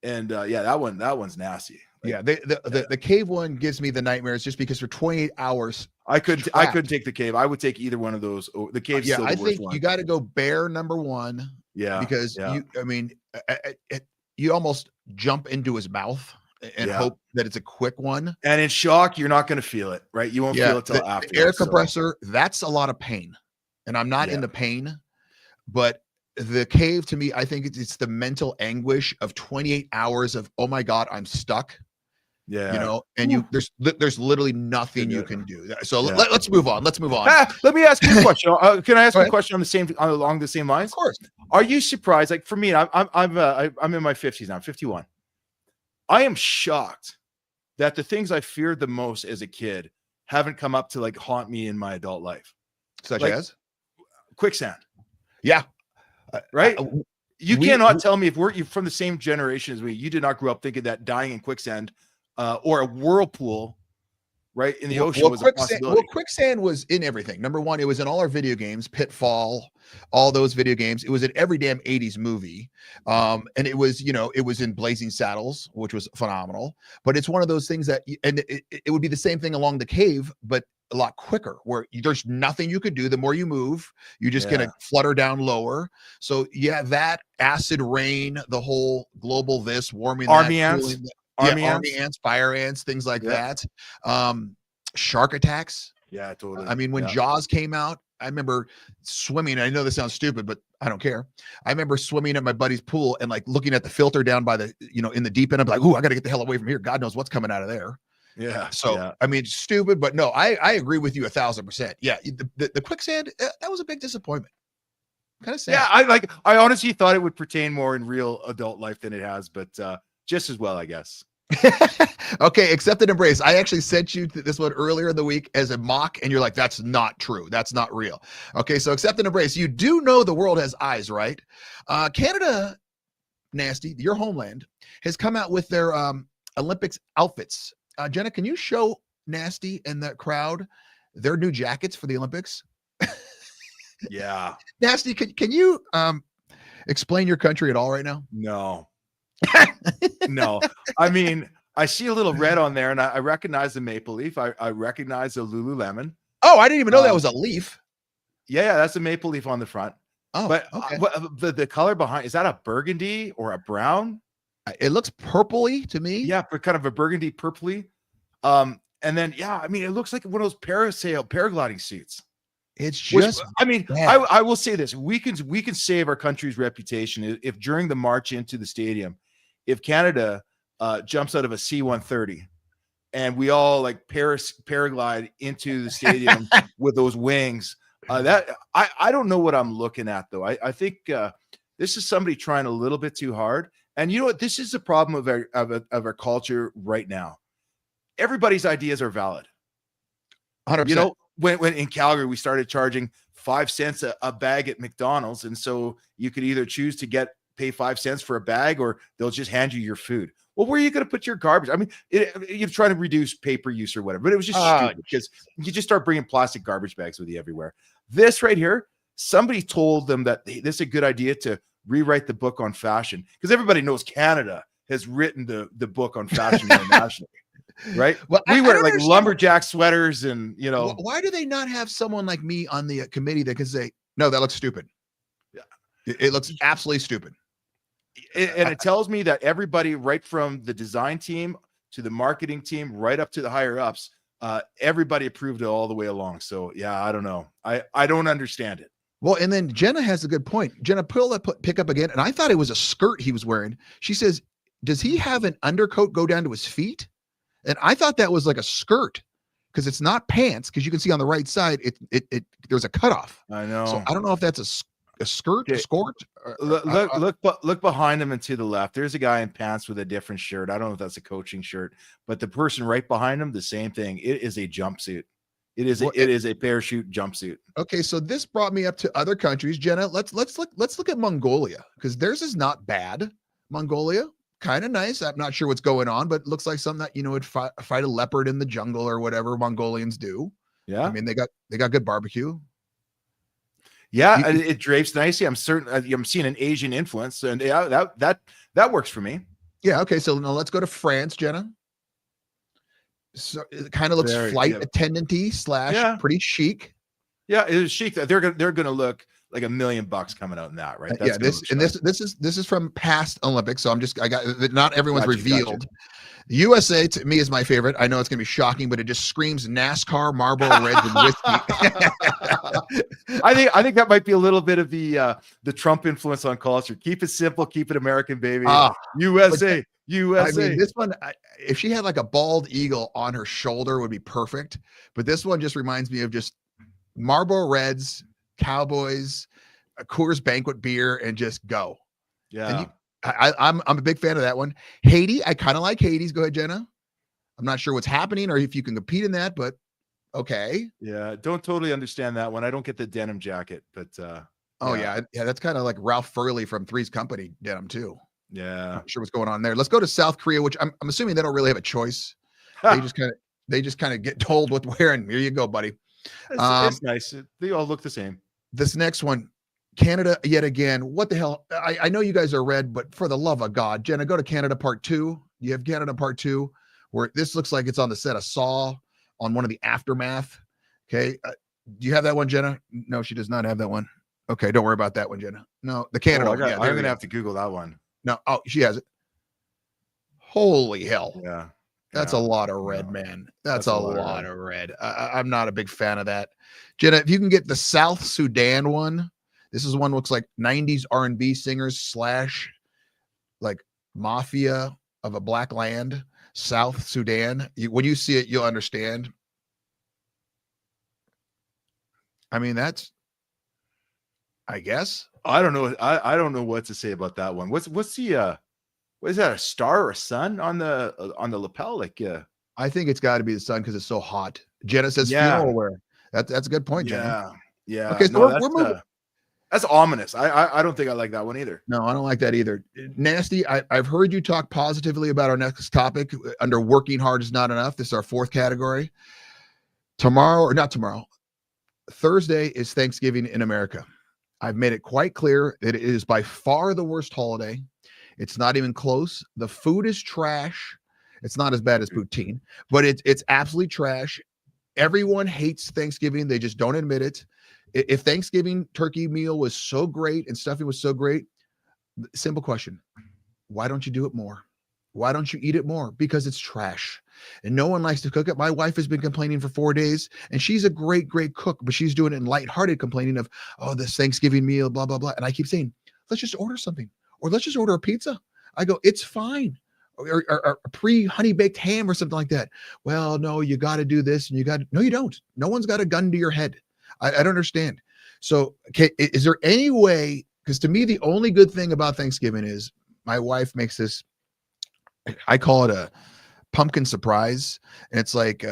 one's nasty. Like, the cave one gives me the nightmares just because for 28 hours I couldn't take the cave. I would take either one of those. The cave's still the worst one. I think you got to go bear number one. Yeah, because you almost jump into his mouth and hope that it's a quick one. And in shock, you're not going to feel it, right? You won't feel it till after. The air compressor, that's a lot of pain, and I'm not into pain. But the cave, to me, I think it's the mental anguish of 28 hours of, oh my God, I'm stuck. Yeah. And there's literally nothing you can do. So let's move on. Let me ask you a question. Can I ask you a question along the same lines? Of course. Are you surprised? Like for me, I'm in my 50s now, I'm 51. I am shocked that the things I feared the most as a kid haven't come up to like haunt me in my adult life. Such as quicksand. Yeah. Right. You cannot tell me if you're from the same generation as me, you did not grow up thinking that dying in quicksand or a whirlpool right in the ocean was a possibility. Quicksand was in everything. Number one, it was in all our video games, Pitfall, all those video games. It was in every damn 80s movie. And it was, it was in Blazing Saddles, which was phenomenal. But it's one of those things that, and it would be the same thing along the cave, but a lot quicker, where there's nothing you could do. The more you move, you just gonna flutter down lower. So yeah, that acid rain, the whole global warming, army ants, army ants, fire ants, things like that. Shark attacks. Yeah, totally. I mean, when Jaws came out, I remember swimming. I know this sounds stupid, but I don't care. I remember swimming at my buddy's pool and like looking at the filter down by the, in the deep end. I'm like, ooh, I got to get the hell away from here. God knows what's coming out of there. Yeah. So, I mean, stupid, but no, I agree with you 1,000%. Yeah. The quicksand, that was a big disappointment. Kind of sad. Yeah. I honestly thought it would pertain more in real adult life than it has, but just as well, I guess. Okay. Accept and embrace. I actually sent you this one earlier in the week as a mock, and you're like, that's not true. That's not real. Okay. So accept and embrace. You do know the world has eyes, right? Canada, nasty, your homeland, has come out with their Olympics outfits. Jenna, can you show Nasty and that crowd their new jackets for the Olympics? Yeah. Nasty, can you explain your country at all right now? No. No. I mean, I see a little red on there, and I recognize the maple leaf. I recognize the Lululemon. Oh, I didn't even know that was a leaf. Yeah, that's a maple leaf on the front. Oh, but okay. The color behind, is that a burgundy or a brown? It looks purpley to me. Yeah, but kind of a burgundy purpley. And then, I mean, it looks like one of those paragliding suits. It's just, I will say this: we can save our country's reputation if during the march into the stadium, if Canada jumps out of a C-130 and we all like paraglide into the stadium with those wings. That I don't know what I'm looking at though. I think this is somebody trying a little bit too hard. And you know what? This is the problem of our culture right now. Everybody's ideas are valid. 100%. When in Calgary, we started charging 5 cents a bag at McDonald's. And so you could either choose to pay 5 cents for a bag, or they'll just hand you your food. Well, where are you going to put your garbage? I mean, you're trying to reduce paper use or whatever, but it was just stupid because you just start bringing plastic garbage bags with you everywhere. This right here, somebody told them that this is a good idea to rewrite the book on fashion, because everybody knows Canada has written the book on fashion internationally. Right. Well, we wear like lumberjack sweaters and, why do they not have someone like me on the committee that can say, no, that looks stupid. Yeah. It looks absolutely stupid. And it tells me that everybody, right from the design team to the marketing team, right up to the higher ups, everybody approved it all the way along. So, yeah, I don't know. I don't understand it. Well, and then Jenna has a good point. Jenna, pull that pick up again. And I thought it was a skirt he was wearing. She says, does he have an undercoat go down to his feet? And I thought that was like a skirt, because it's not pants, because you can see on the right side, there's a cutoff. I know. So I don't know if that's a skirt, a skort. Look behind him and to the left. There's a guy in pants with a different shirt. I don't know if that's a coaching shirt, but the person right behind him, the same thing. It is a jumpsuit. It is a parachute jumpsuit. Okay, so this brought me up to other countries. Jenna, let's look at Mongolia, because theirs is not bad. Mongolia, kind of nice. I'm not sure what's going on, but it looks like something that would fight a leopard in the jungle or whatever Mongolians do. Yeah, I mean they got good barbecue. Yeah, it drapes nicely. I'm certain I'm seeing an Asian influence, and that works for me. Yeah. Okay. So now let's go to France, Jenna. So it kind of looks flight attendant-y / pretty chic. Yeah, it is chic. They're gonna look like $1 million coming out in that, right? That's this is from past Olympics. So I got not everyone's revealed. Gotcha. USA to me is my favorite. I know it's gonna be shocking, but it just screams NASCAR, Marlboro Reds, and whiskey. I think that might be a little bit of the Trump influence on culture. Keep it simple, keep it American, baby. USA. USA. I mean, this one, if she had like a bald eagle on her shoulder, would be perfect. But this one just reminds me of just Marlboro Reds, Cowboys, a Coors Banquet beer, and just go. Yeah. I'm a big fan of that one. Haiti, I kind of like Haiti's. Go ahead, Jenna. I'm not sure what's happening or if you can compete in that, but okay. Yeah, don't totally understand that one. I don't get the denim jacket, but yeah, that's kind of like Ralph Furley from Three's Company denim too. Yeah, not sure what's going on there. Let's go to South Korea, which I'm assuming they don't really have a choice. They just kind of They just kind of get told what to wear, and here you go, buddy. It's nice. They all look the same. This next one, Canada yet again. What the hell? I know you guys are red, but for the love of God, Jenna, go to Canada Part 2. You have Canada Part 2, where this looks like it's on the set of Saw on one of the Aftermath. Okay. Do you have that one, Jenna? No, she does not have that one. Okay, don't worry about that one, Jenna. No, the Canada one. Yeah, I'm going to have to Google that one. No, oh, she has it. Holy hell. Yeah. That's a lot of red, man. That's a lot of red. I'm not a big fan of that. Jenna, if you can get the South Sudan one, this is one looks like 90s R&B singers / like mafia of a black land, South Sudan. When you see it, you'll understand. I mean, that's, I guess. I don't know. I don't know what to say about that one. What's the what is that, a star or a sun on the lapel? Like, I think it's got to be the sun because it's so hot. Jenna says funeral wear. That's a good point, Jenna. Yeah. Okay, so we're moving. That's ominous. I don't think I like that one either. No, I don't like that either. Nasty, I've heard you talk positively about our next topic under working hard is not enough. This is our 4th category. Thursday is Thanksgiving in America. I've made it quite clear that it is by far the worst holiday. It's not even close. The food is trash. It's not as bad as poutine, but it's absolutely trash. Everyone hates Thanksgiving. They just don't admit it. If Thanksgiving turkey meal was so great and stuffing was so great, simple question, why don't you do it more? Why don't you eat it more? Because it's trash and no one likes to cook it. My wife has been complaining for 4 days and she's a great, great cook, but she's doing it in lighthearted complaining of, oh, this Thanksgiving meal, blah, blah, blah. And I keep saying, let's just order something. Or let's just order a pizza. I go, it's fine. Or a pre-honey baked ham or something like that. Well, no, you got to do this and no, you don't. No one's got a gun to your head. I don't understand. So, okay, is there any way, because to me, the only good thing about Thanksgiving is my wife makes this, I call it a pumpkin surprise. And it's like,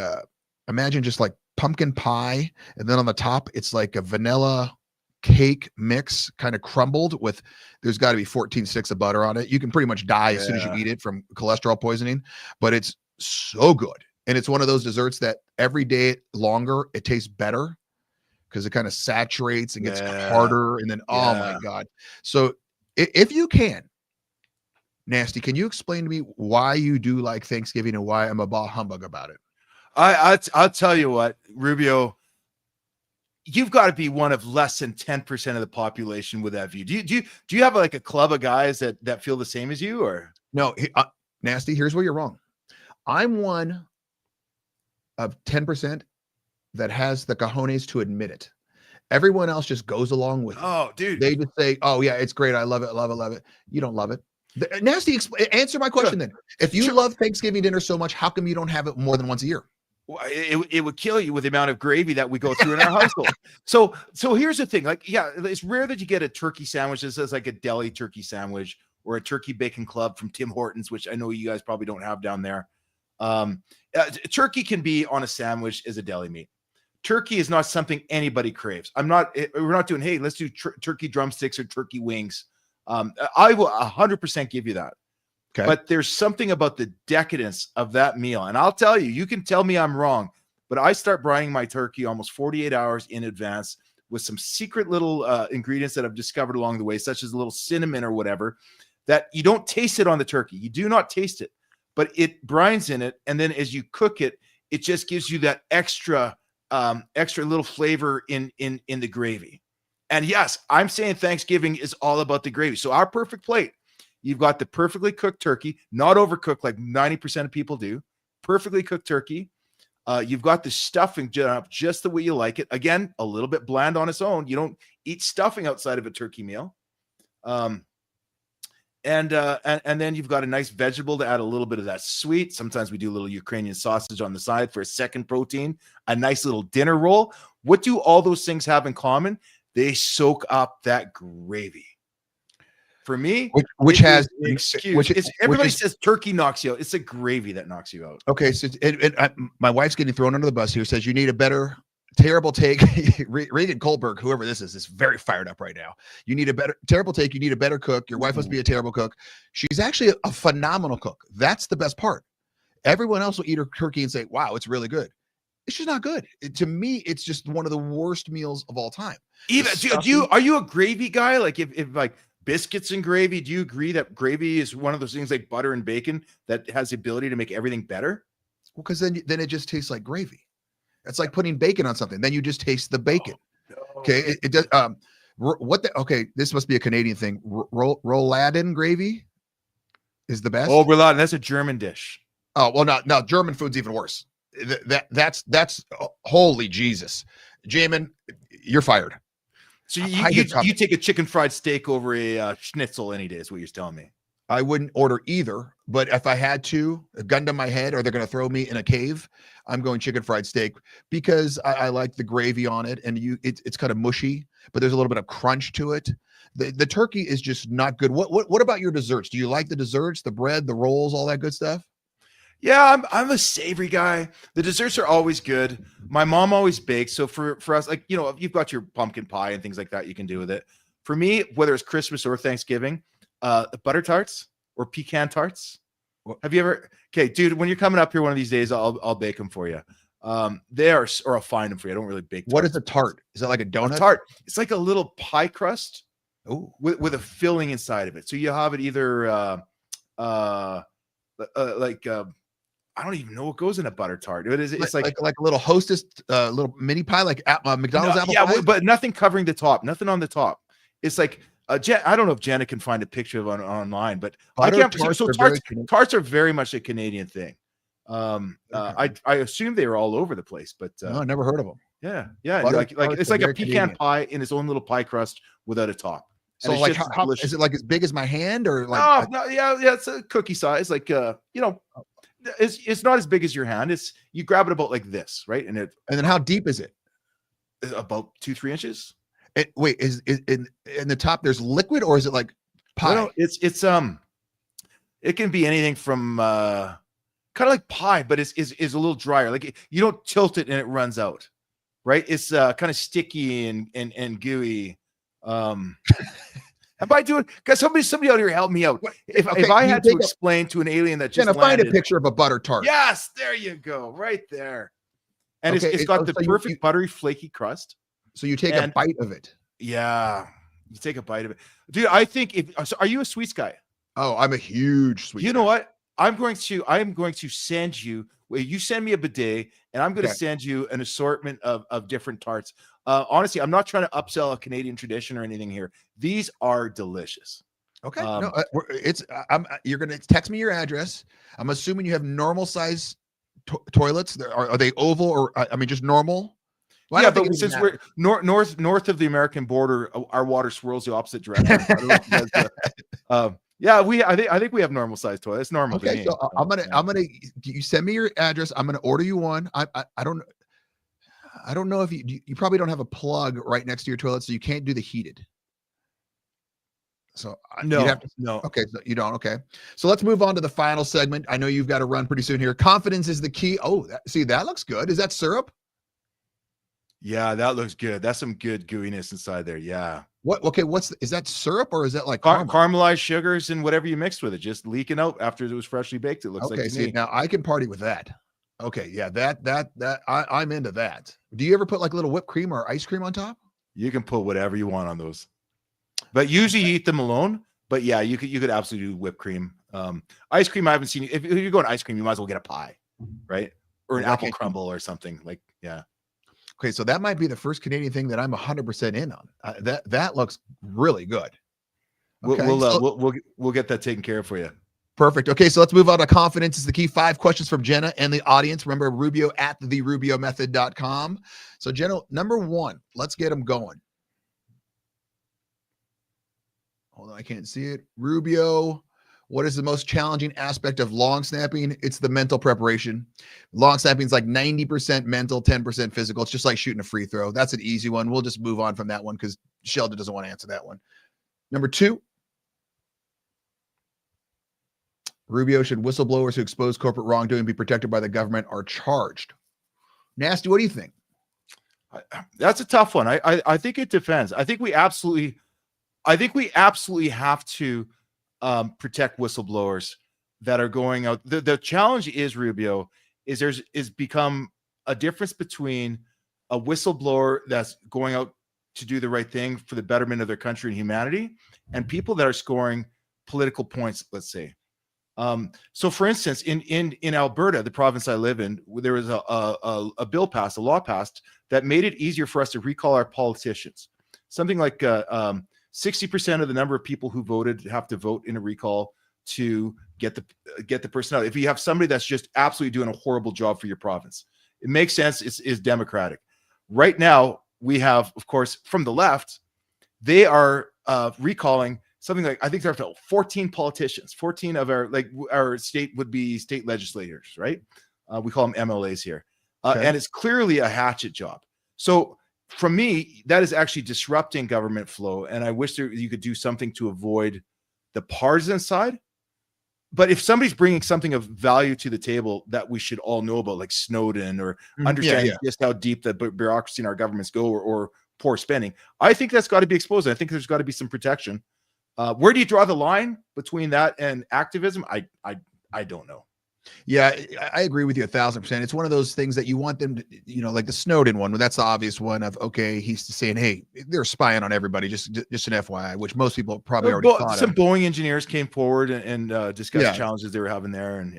imagine just like pumpkin pie. And then on the top, it's like a vanilla cake mix kind of crumbled with, there's got to be 14 sticks of butter on it. You can pretty much die as soon as you eat it from cholesterol poisoning, but it's so good. And it's one of those desserts that every day longer, it tastes better because it kind of saturates and gets harder. And then, oh my God. So if you can, Nasty, can you explain to me why you do like Thanksgiving and why I'm a bah humbug about it? I'll tell you what, Rubio, you've got to be one of less than 10% of the population with that view. Do you have like a club of guys that feel the same as you, or no? Nasty, here's where you're wrong. I'm one of 10% that has the cojones to admit it. Everyone else just goes along with it. Oh, dude. They just say, oh yeah, it's great. I love it. Love it. You don't love it. Nasty, answer my question then. If you love Thanksgiving dinner so much, how come you don't have it more than once a year? Well, it would kill you with the amount of gravy that we go through in our household. So here's the thing. Like, yeah, it's rare that you get a turkey sandwich that says like a deli turkey sandwich or a turkey bacon club from Tim Hortons, which I know you guys probably don't have down there. Turkey can be on a sandwich as a deli meat. Turkey is not something anybody craves. We're not doing, hey, let's do turkey drumsticks or turkey wings. I will 100% give you that. Okay. But there's something about the decadence of that meal. And I'll tell you, you can tell me I'm wrong, but I start brining my turkey almost 48 hours in advance with some secret little ingredients that I've discovered along the way, such as a little cinnamon or whatever, that you don't taste it on the turkey. You do not taste it, but it brines in it. And then as you cook it, it just gives you that extra little flavor in the gravy. And yes, I'm saying Thanksgiving is all about the gravy. So our perfect plate, you've got the perfectly cooked turkey, not overcooked like 90% of people do. Perfectly cooked turkey. You've got the stuffing just the way you like it. Again, a little bit bland on its own. You don't eat stuffing outside of a turkey meal. And then you've got a nice vegetable to add a little bit of that sweet. Sometimes we do a little Ukrainian sausage on the side for a second protein, a nice little dinner roll. What do all those things have in common? They soak up that gravy. For me, which has an excuse. Everybody says turkey knocks you out. It's the gravy that knocks you out. Okay, so my wife's getting thrown under the bus here. Says you need a better terrible take. Reagan Kohlberg, whoever this is very fired up right now. You need a better terrible take. You need a better cook. Your wife must be a terrible cook. She's actually a phenomenal cook. That's the best part. Everyone else will eat a turkey and say, wow, it's really good. It's just not good. To me, it's just one of the worst meals of all time. Even are you a gravy guy? Like if like biscuits and gravy, do you agree that gravy is one of those things like butter and bacon that has the ability to make everything better? Well, because then it just tastes like gravy. It's like putting bacon on something. Then you just taste the bacon. No. Okay. It does. Okay. This must be a Canadian thing. Rouladen gravy is the best. Oh, rouladen. That's a German dish. Oh, well, no, German food's even worse. That's holy Jesus. Jamin, you're fired. So you take a chicken fried steak over a schnitzel any day is what you're telling me. I wouldn't order either, but if I had to, a gun to my head, or they're going to throw me in a cave, I'm going chicken fried steak because I like the gravy on it, and it's kind of mushy, but there's a little bit of crunch to it. The turkey is just not good. What about your desserts? Do you like the desserts, the bread, the rolls, all that good stuff? Yeah, I'm a savory guy. The desserts are always good. My mom always bakes. So for us, like, you know, you've got your pumpkin pie and things like that you can do with it. For me, whether it's Christmas or Thanksgiving, butter tarts or pecan tarts. Have you ever? Okay, dude, when you're coming up here one of these days, I'll bake them for you. They are, or I'll find them for you. I don't really bake. What is a tart? Is that like a donut? A tart. It's like a little pie crust. Oh, with a filling inside of it. So you have it either I don't even know what goes in a butter tart. It's like a little Hostess, little mini pie, like McDonald's apple pie. But nothing covering the top, nothing on the top. It's like I don't know if Jenna can find a picture of it online, but I can't. Tarts are very much a Canadian thing. I assume they were all over the place, but no, I never heard of them. Yeah, like it's like a pecan Canadian pie in its own little pie crust without a top. So like, how is it like as big as my hand or like? It's a cookie size. Like it's not as big as your hand. It's you grab it about like this, right? And then how deep is it? About 2-3 inches. Wait, is in the top there's liquid or is it like pie? No, it's it can be anything from kind of like pie, but is a little drier. Like you don't tilt it and it runs out, right? It's kind of sticky and gooey. Am I doing? Because somebody out here help me out. If I had to explain to an alien that just find a picture of a butter tart. Yes, there you go, right there. And it's got the perfect buttery, flaky crust. So you take a bite of it. Yeah, you take a bite of it, dude. I think are you a sweets guy? Oh, I'm a huge sweets. You know what? I'm going to send you. Well, you send me a bidet, and I'm going to send you an assortment of different tarts. Honestly, I'm not trying to upsell a Canadian tradition or anything here. These are delicious. Okay, you're going to text me your address. I'm assuming you have normal size toilets. Are they oval or I mean just normal? Well, yeah, but since we're north of the American border, our water swirls the opposite direction. I think we have normal size toilets. It's normal. Okay, so I'm gonna. You send me your address. I'm gonna order you one. I don't know if you probably don't have a plug right next to your toilet, so you can't do the heated. So no. Okay, so you don't. Okay, so let's move on to the final segment. I know you've got to run pretty soon here. Confidence is the key. Oh, that looks good. Is that syrup? Yeah, that looks good. That's some good gooiness inside there. Yeah. What? Okay. Is that syrup or is that like caramelized sugars and whatever you mixed with it, just leaking out after it was freshly baked? It looks like. Okay. See, now I can party with that. Okay. Yeah. I'm into that. Do you ever put like a little whipped cream or ice cream on top? You can put whatever you want on those, but usually you eat them alone. But yeah, you could absolutely do whipped cream. Ice cream, I haven't seen. If you're going ice cream, you might as well get a pie, right? Or an apple crumble or something like. Yeah. Okay, so that might be the first Canadian thing that I'm 100% in on. That looks really good. Okay, we'll get that taken care of for you. Perfect. Okay, so let's move on to confidence is the key. 5 questions from Jenna and the audience. Remember, Rubio at therubiomethod.com. So Jenna, number 1, let's get them going. Hold on, I can't see it. Rubio. What is the most challenging aspect of long snapping? It's the mental preparation. Long snapping is like 90% mental, 10% physical. It's just like shooting a free throw. That's an easy one. We'll just move on from that one because Sheldon doesn't want to answer that one. Number 2, Rubio, should whistleblowers who expose corporate wrongdoing be protected by the government or charged? Nasty, what do you think? That's a tough one. I think it depends. I think we absolutely have to protect whistleblowers. that are going out. The challenge is, Rubio, is is become a difference between a whistleblower that's going out to do the right thing for the betterment of their country and humanity, and people that are scoring political points, let's say. So for instance, in Alberta, the province I live in, there was a bill passed, a law passed that made it easier for us to recall our politicians. Something like 60% of the number of people who voted have to vote in a recall to get the person out. If you have somebody that's just absolutely doing a horrible job for your province, it makes sense. It's democratic. Right now, we have, of course, from the left, they are recalling something like, I think there are 14 politicians, 14 of our state would be state legislators, right? We call them MLAs here. Okay. And it's clearly a hatchet job. So from me, that is actually disrupting government flow. And I wish you could do something to avoid the partisan side. But if somebody's bringing something of value to the table that we should all know about, like Snowden, or understanding just how deep the bureaucracy in our governments go, or poor spending, I think that's got to be exposed. I think there's got to be some protection. Where do you draw the line between that and activism? I don't know. Yeah, I agree with you 1,000%. It's one of those things that you want them to, like the Snowden one, that's the obvious one of, okay, he's saying, hey, they're spying on everybody, just an FYI, which most people probably already thought some of. Boeing engineers came forward and discussed challenges they were having there. And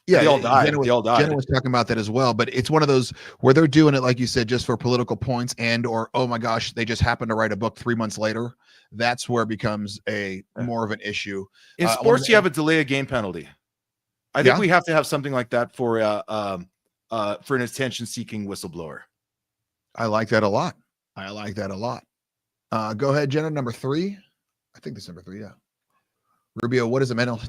they all died. Jenna was talking about that as well, but it's one of those where they're doing it, like you said, just for political points or, oh my gosh, they just happened to write a book 3 months later. That's where it becomes more of an issue. In sports, you have a delay of game penalty. I think we have to have something like that for an attention-seeking whistleblower. I like that a lot. Go ahead, Jenna. Number 3. I think this is number 3. Yeah. Rubio, what is a mental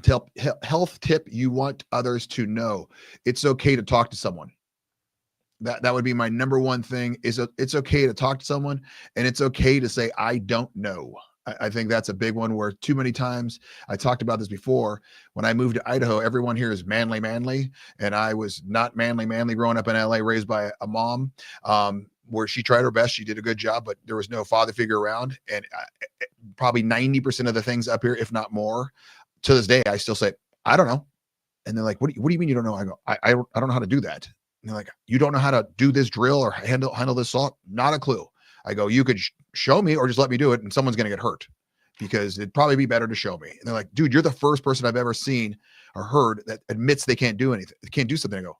health tip you want others to know? It's okay to talk to someone. That would be my number one thing. It's okay to talk to someone, and it's okay to say, I don't know. I think that's a big one where too many times, I talked about this before, when I moved to Idaho, everyone here is manly, and I was not manly growing up in LA, raised by a mom where she tried her best. She did a good job, but there was no father figure around. And probably 90% of the things up here, if not more, to this day, I still say, I don't know. And they're like, what do you mean you don't know? I go, I don't know how to do that. And they're like, you don't know how to do this drill or handle this salt? Not a clue. I go, you could show me or just let me do it, and someone's going to get hurt, because it'd probably be better to show me. And they're like, dude, you're the first person I've ever seen or heard that admits they can't do anything. They can't do something. I go,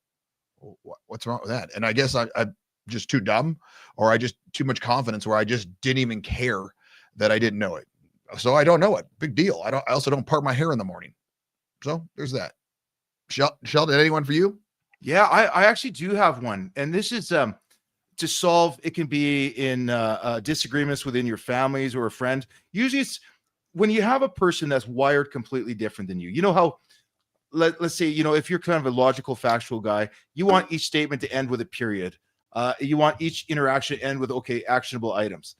what's wrong with that? And I guess I'm just too dumb, or I just too much confidence where I just didn't even care that I didn't know it. So I don't know it. Big deal. I also don't part my hair in the morning. So there's that. Sheldon, anyone for you? Yeah, I actually do have one. And this is, to solve, it can be in disagreements within your families or a friend. Usually it's when you have a person that's wired completely different than you. You know how, let's say, if you're kind of a logical, factual guy, you want each statement to end with a period. You want each interaction to end with, okay, actionable items.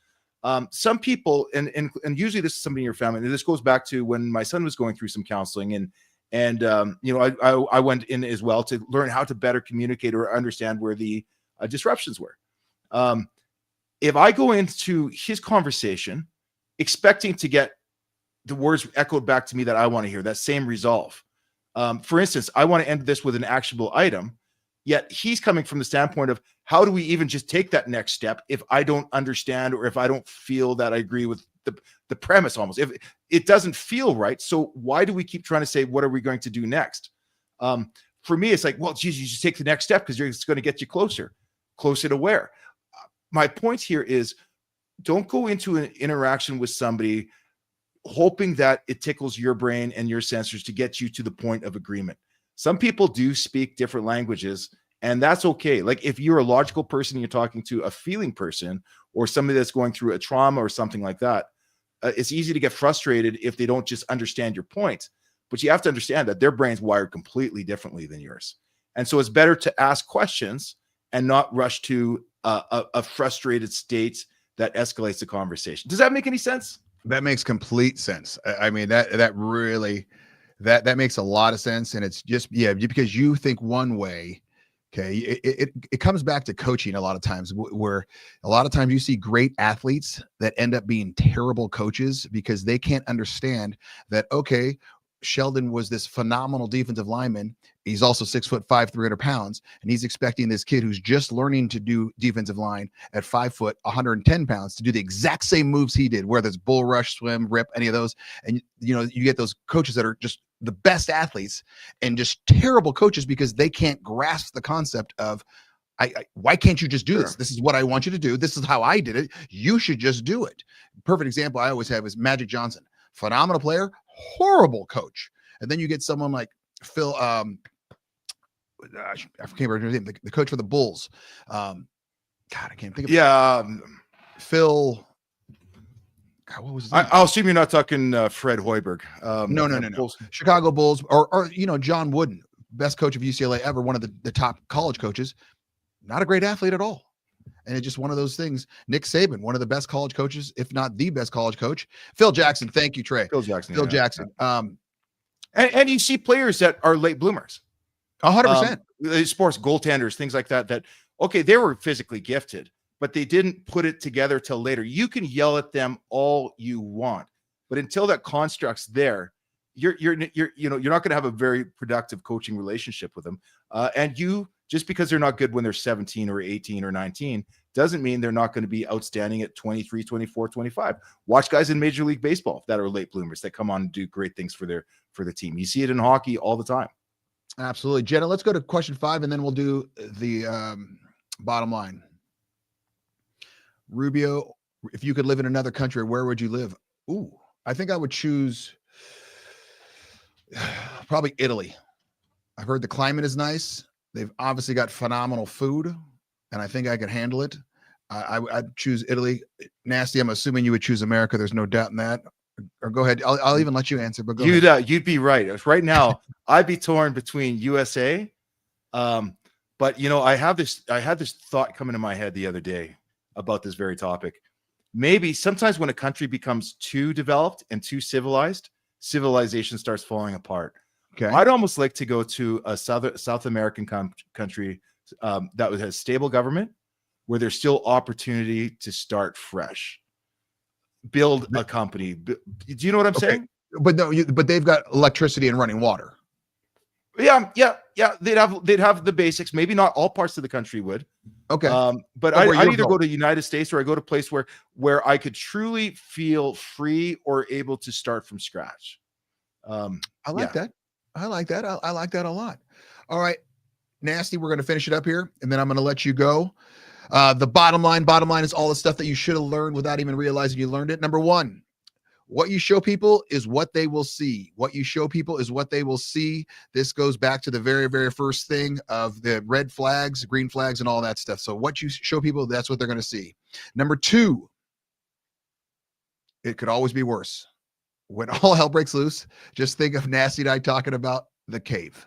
Some people, and usually this is somebody in your family, and this goes back to when my son was going through some counseling, and I went in as well to learn how to better communicate or understand where the disruptions were. If I go into his conversation expecting to get the words echoed back to me that I want to hear, that same resolve. For instance, I want to end this with an actionable item, yet he's coming from the standpoint of, how do we even just take that next step if I don't understand, or if I don't feel that I agree with the premise almost? If it doesn't feel right, so why do we keep trying to say, what are we going to do next? For me, it's like, well, geez, you just take the next step because it's going to get you closer to where? My point here is, don't go into an interaction with somebody hoping that it tickles your brain and your sensors to get you to the point of agreement. Some people do speak different languages, and that's okay. Like if you're a logical person and you're talking to a feeling person, or somebody that's going through a trauma or something like that, it's easy to get frustrated if they don't just understand your point. But you have to understand that their brain's wired completely differently than yours. And so it's better to ask questions and not rush to a frustrated state that escalates the conversation. Does that make any sense? That makes complete sense. I mean, that really, that makes a lot of sense. And it's just, because you think one way, okay, it comes back to coaching a lot of times, where a lot of times you see great athletes that end up being terrible coaches because they can't understand that, okay, Sheldon was this phenomenal defensive lineman. He's also 6'5", 300 pounds, and he's expecting this kid who's just learning to do defensive line at 5 foot, 110 pounds to do the exact same moves he did, whether it's bull rush, swim, rip, any of those. And, you know, you get those coaches that are just the best athletes and just terrible coaches because they can't grasp the concept of, why can't you just do this? This is what I want you to do. This is how I did it. You should just do it. Perfect example I always have is Magic Johnson. Phenomenal player, horrible coach. And then you get someone like Phil, I can't remember his name, the coach for the Bulls. God, I can't think of Phil. God, what was his name? I'll assume you're not talking Fred Hoiberg. No. Chicago Bulls or you know, John Wooden, best coach of UCLA ever, one of the top college coaches. Not a great athlete at all. And it's just one of those things. Nick Saban, one of the best college coaches, if not the best college coach. Phil Jackson. Thank you, Trey. Phil Jackson. And you see players that are late bloomers. 100%. Sports goaltenders, things like that, okay, they were physically gifted, but they didn't put it together till later. You can yell at them all you want, but until that construct's there, you're not going to have a very productive coaching relationship with them. And just because they're not good when they're 17 or 18 or 19 doesn't mean they're not going to be outstanding at 23, 24, 25. Watch guys in Major League Baseball that are late bloomers that come on and do great things for the team. You see it in hockey all the time. Absolutely. Jenna, let's go to question 5 and then we'll do the bottom line. Rubio, if you could live in another country, where would you live? Ooh, I think I would choose probably Italy. I've heard the climate is nice. They've obviously got phenomenal food, and I think I could handle it. I'd choose Italy. Nasty, I'm assuming you would choose America. There's no doubt in that. Or go ahead. I'll even let you answer. But go ahead. You'd be right. Right now, I'd be torn between USA. But you know, I had this thought come into my head the other day about this very topic. Maybe sometimes when a country becomes too developed and too civilized, civilization starts falling apart. Okay. I'd almost like to go to a South American country that has stable government, where there's still opportunity to start fresh, build a company. Do you know what I'm saying? But no, but they've got electricity and running water. Yeah. They'd have the basics. Maybe not all parts of the country would. Okay. But I'd either go to the United States or I go to a place where I could truly feel free or able to start from scratch. I like that. I like that. I like that a lot. All right, Nasty, we're going to finish it up here, and then I'm going to let you go. The bottom line is all the stuff that you should have learned without even realizing you learned it. Number 1, what you show people is what they will see. What you show people is what they will see. This goes back to the very, very first thing of the red flags, green flags, and all that stuff. So what you show people, that's what they're going to see. Number 2, it could always be worse. When all hell breaks loose, just think of Nasty and I talking about the cave.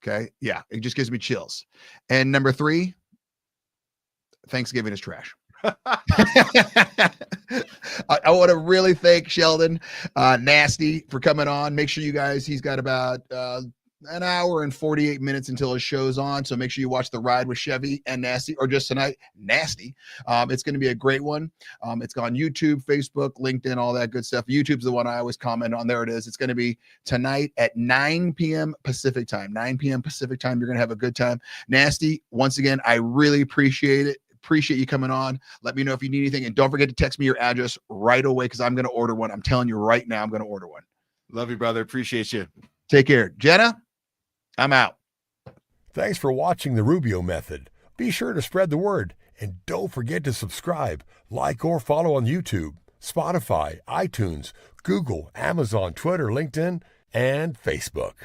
Okay. Yeah. It just gives me chills. And number 3, Thanksgiving is trash. I want to really thank Sheldon, Nasty, for coming on. Make sure you guys, he's got about an hour and 48 minutes until his show's on. So make sure you watch The Ride with Chevy and Nasty, or just tonight, Nasty. It's going to be a great one. It's on YouTube, Facebook, LinkedIn, all that good stuff. YouTube's the one I always comment on. There it is. It's going to be tonight at 9 p.m. Pacific time. 9 p.m. Pacific time. You're going to have a good time. Nasty, once again, I really appreciate it. Appreciate you coming on. Let me know if you need anything. And don't forget to text me your address right away, because I'm going to order one. I'm telling you right now, I'm going to order one. Love you, brother. Appreciate you. Take care. Jenna, I'm out. Thanks for watching The Rubio Method. Be sure to spread the word, and don't forget to subscribe, like, or follow on YouTube, Spotify, iTunes, Google, Amazon, Twitter, LinkedIn, and Facebook.